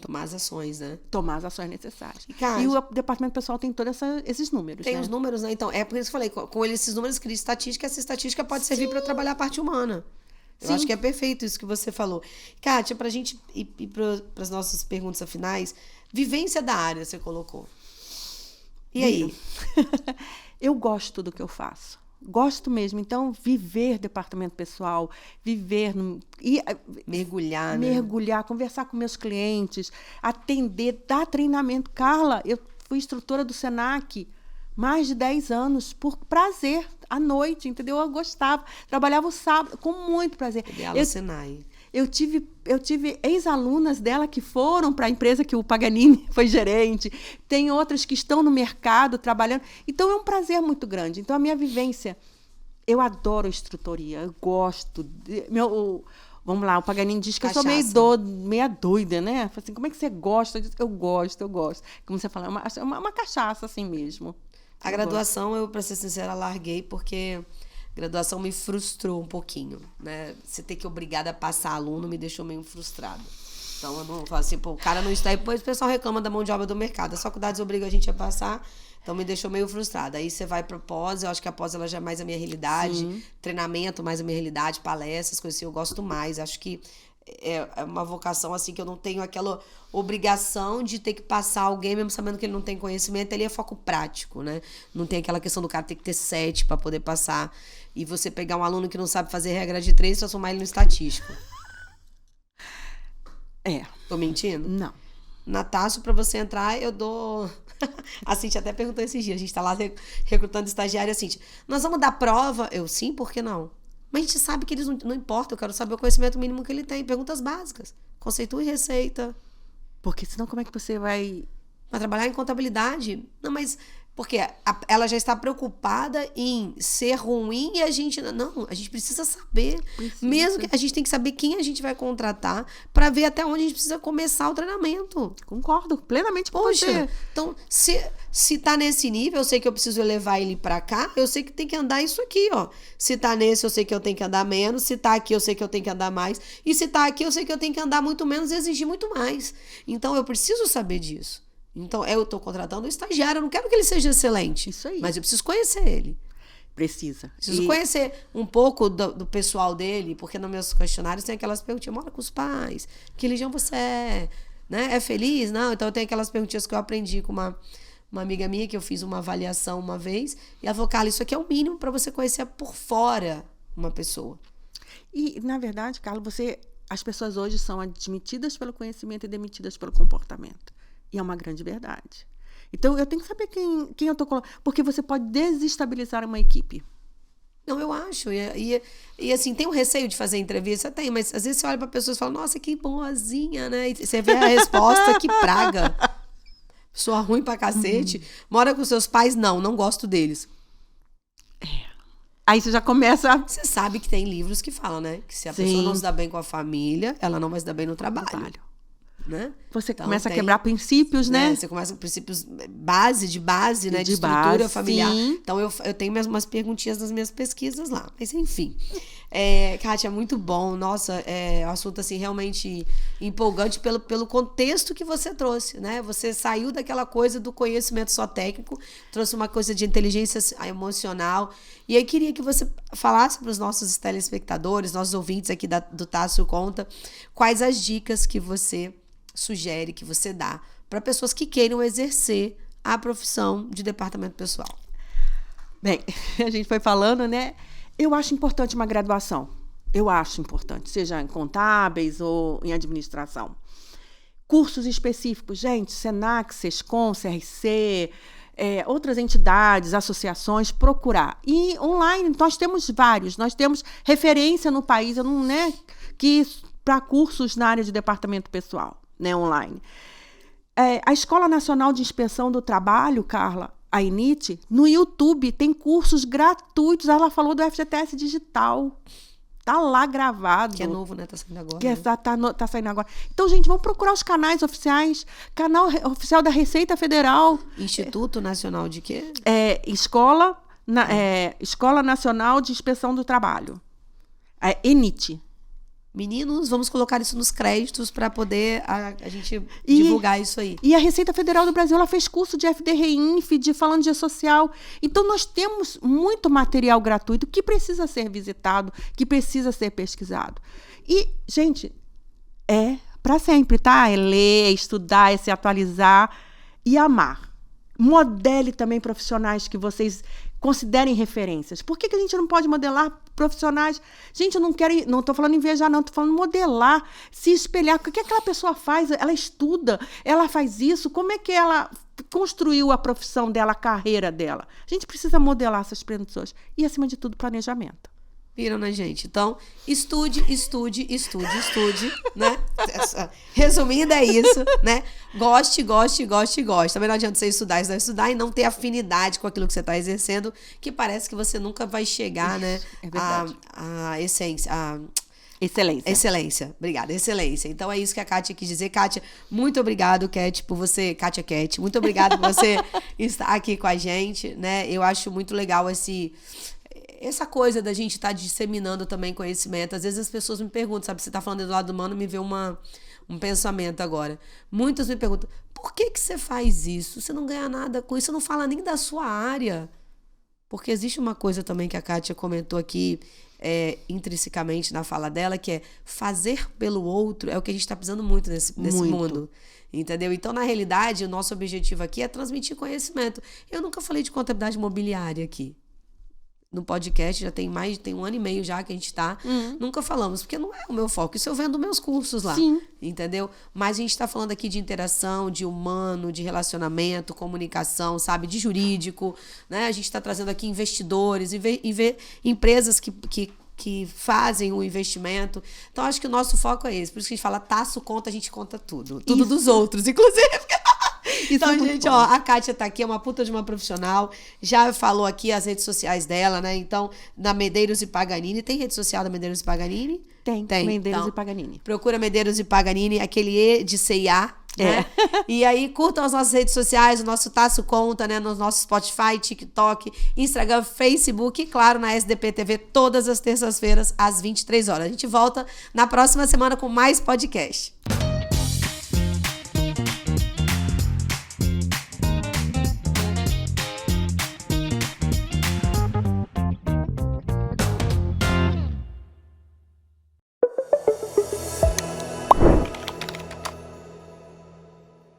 Tomar as ações, né? Tomar as ações necessárias. Cara, E o departamento pessoal tem todos esses números, tem né? os números, né? Então, é por isso que eu falei, com esses números cria estatística, essa estatística pode servir para trabalhar a parte humana. Eu Sim. acho que é perfeito isso que você falou. Kátia, pra gente ir para as nossas perguntas finais, vivência da área, você colocou. E aí? Eu gosto do que eu faço. Gosto mesmo. Então, viver departamento pessoal, Mergulhar, né? mergulhar, conversar com meus clientes, atender, dar treinamento. Carla, eu fui instrutora do Senac mais de 10 anos, por prazer, à noite, entendeu? Eu gostava. Trabalhava o sábado, com muito prazer. Ideala Senai. Eu tive ex-alunas dela que foram para a empresa que o Paganini foi gerente. Tem outras que estão no mercado trabalhando. Então, é um prazer muito grande. Então, a minha vivência... Eu adoro instrutoria. Eu gosto. Vamos lá, o Paganini diz que Cachaça. eu sou meia doida, né? Fala assim, como é que você gosta? Eu disse, eu gosto. Como você fala, é uma cachaça assim mesmo. A graduação, eu, pra ser sincera, larguei porque... Graduação me frustrou um pouquinho, né? Você ter que obrigada a passar aluno me deixou meio frustrada. Então, eu não falo assim, pô, o cara não está aí, depois o pessoal reclama da mão de obra do mercado. As faculdades obrigam a gente a passar, então me deixou meio frustrada. Aí você vai para pós, eu acho que a pós ela já é mais a minha realidade, Sim. Treinamento mais a minha realidade, palestras, coisas assim, eu gosto mais. Acho que é uma vocação assim que eu não tenho aquela obrigação de ter que passar alguém mesmo sabendo que ele não tem conhecimento, ele é foco prático, né? Não tem aquela questão do cara ter que ter 7 para poder passar e você pegar um aluno que não sabe fazer regra de 3 e transformar ele no estatístico. Tô mentindo? Não. Na Tasso, para você entrar, eu dou... A Cintia até perguntou esses dias, a gente tá lá recrutando estagiário, a Cintia, nós vamos dar prova? Eu, sim, por que não? Mas a gente sabe que eles não importa, eu quero saber o conhecimento mínimo que ele tem. Perguntas básicas. Conceitua e receita. Porque senão como é que você vai... Vai trabalhar em contabilidade? Não, mas... Porque ela já está preocupada em ser ruim e a gente... Não, a gente precisa saber. Mesmo que a gente tem que saber quem a gente vai contratar para ver até onde a gente precisa começar o treinamento. Concordo plenamente com Poxa, você. então, se tá nesse nível, eu sei que eu preciso levar ele pra cá, eu sei que tem que andar isso aqui, ó. Se tá nesse, eu sei que eu tenho que andar menos. Se tá aqui, eu sei que eu tenho que andar mais. E se tá aqui, eu sei que eu tenho que andar muito menos e exigir muito mais. Então, eu preciso saber disso. Então, eu tô contratando um estagiário, eu não quero que ele seja excelente. Isso aí. Mas eu preciso conhecer ele. Precisa. Preciso conhecer um pouco do pessoal dele, porque nos meus questionários tem aquelas perguntinhas, mora com os pais, que religião você é, né? É feliz? Não, então eu tenho aquelas perguntinhas que eu aprendi com uma amiga minha, que eu fiz uma avaliação uma vez, e ela falou, Carla, isso aqui é o mínimo para você conhecer por fora uma pessoa. E, na verdade, Carla, as pessoas hoje são admitidas pelo conhecimento e demitidas pelo comportamento. E é uma grande verdade. Então, eu tenho que saber quem eu estou colocando. Porque você pode desestabilizar uma equipe. Não, eu acho. E assim, tem um receio de fazer entrevista? Tem, mas às vezes você olha pra pessoa e fala, nossa, que boazinha, né? E você vê a resposta, que praga. Pessoa ruim pra cacete. Mora com seus pais? Não gosto deles. Aí você já começa... Você sabe que tem livros que falam, né? Que se a pessoa não se dá bem com a família, ela não vai se dar bem no trabalho. Né? Você então, começa a quebrar princípios, né? Você começa com princípios de base, né? De estrutura base, familiar. Sim. Então, eu tenho mesmo umas perguntinhas nas minhas pesquisas lá. Mas, enfim. Kátia, é muito bom. Nossa, é um assunto, assim, realmente empolgante pelo contexto que você trouxe, né? Você saiu daquela coisa do conhecimento só técnico, trouxe uma coisa de inteligência emocional. E aí, queria que você falasse para os nossos telespectadores, nossos ouvintes aqui do Tássio Conta, quais as dicas que você sugere, que você dá para pessoas que queiram exercer a profissão de departamento pessoal. Bem, a gente foi falando, né? Eu acho importante uma graduação. Eu acho importante, seja em contábeis ou em administração. Cursos específicos, gente, Senac, Sescom, CRC, outras entidades, associações, procurar. E online, nós temos vários, nós temos referência no país, né, que para cursos na área de departamento pessoal. Né, online. A Escola Nacional de Inspeção do Trabalho, Carla, a ENIT, no YouTube tem cursos gratuitos. Ela falou do FGTS Digital. Tá lá gravado. Que é novo, né? Tá saindo agora. Tá saindo agora. Então, gente, vamos procurar os canais oficiais. Canal oficial da Receita Federal. Instituto Nacional de quê? Escola Nacional de Inspeção do Trabalho. ENIT. Meninos, vamos colocar isso nos créditos para poder a gente divulgar isso aí. E a Receita Federal do Brasil, ela fez curso de FDR-INF, de falando de social. Então, nós temos muito material gratuito que precisa ser visitado, que precisa ser pesquisado. E, gente, é para sempre, tá? É ler, é estudar, é se atualizar e amar. Modele também profissionais que vocês considerem referências. Por que a gente não pode modelar profissionais? Gente, eu não estou falando em viajar, não, estou falando modelar, se espelhar. O que aquela pessoa faz? Ela estuda, ela faz isso, como é que ela construiu a profissão dela, a carreira dela? A gente precisa modelar essas pessoas. E, acima de tudo, planejamento. Viram, né, gente? Então, estude, né? Resumindo, é isso, né? Goste. Também não adianta você estudar e não ter afinidade com aquilo que você está exercendo, que parece que você nunca vai chegar, né? É verdade. A essência, Excelência. Obrigada, excelência. Então é isso que a Kátia quis dizer. Kátia, muito obrigado, Cat, por você, Kátia Cat, muito obrigado por você estar aqui com a gente, né? Eu acho muito legal essa coisa da gente estar disseminando também conhecimento. Às vezes as pessoas me perguntam, sabe, você está falando do lado humano, me veio um pensamento agora. Muitas me perguntam, por que você faz isso? Você não ganha nada com isso, você não fala nem da sua área. Porque existe uma coisa também que a Kátia comentou aqui, intrinsecamente na fala dela, que é fazer pelo outro, é o que a gente está precisando muito nesse mundo. Entendeu? Então, na realidade, o nosso objetivo aqui é transmitir conhecimento. Eu nunca falei de contabilidade imobiliária aqui. No podcast, já tem 1 ano e meio já que a gente tá. Nunca falamos, porque não é o meu foco. Isso eu vendo meus cursos lá. Sim. Entendeu? Mas a gente tá falando aqui de interação, de humano, de relacionamento, comunicação, sabe? De jurídico, né? A gente tá trazendo aqui investidores, empresas que fazem o investimento. Então, acho que o nosso foco é esse. Por isso que a gente fala, Tássio conta, a gente conta tudo. Tudo dos outros, inclusive. Então, gente, ó, a Kátia tá aqui, é uma puta de uma profissional, já falou aqui as redes sociais dela, né? Então, na Medeiros e Paganini, tem rede social da Medeiros e Paganini? Tem. Medeiros então, e Paganini. Procura Medeiros e Paganini, aquele E de CIA, né? E aí, curtam as nossas redes sociais, o nosso Tássio Conta, né? No nosso Spotify, TikTok, Instagram, Facebook e, claro, na SDP TV, todas as terças-feiras, às 23 horas. A gente volta na próxima semana com mais podcast.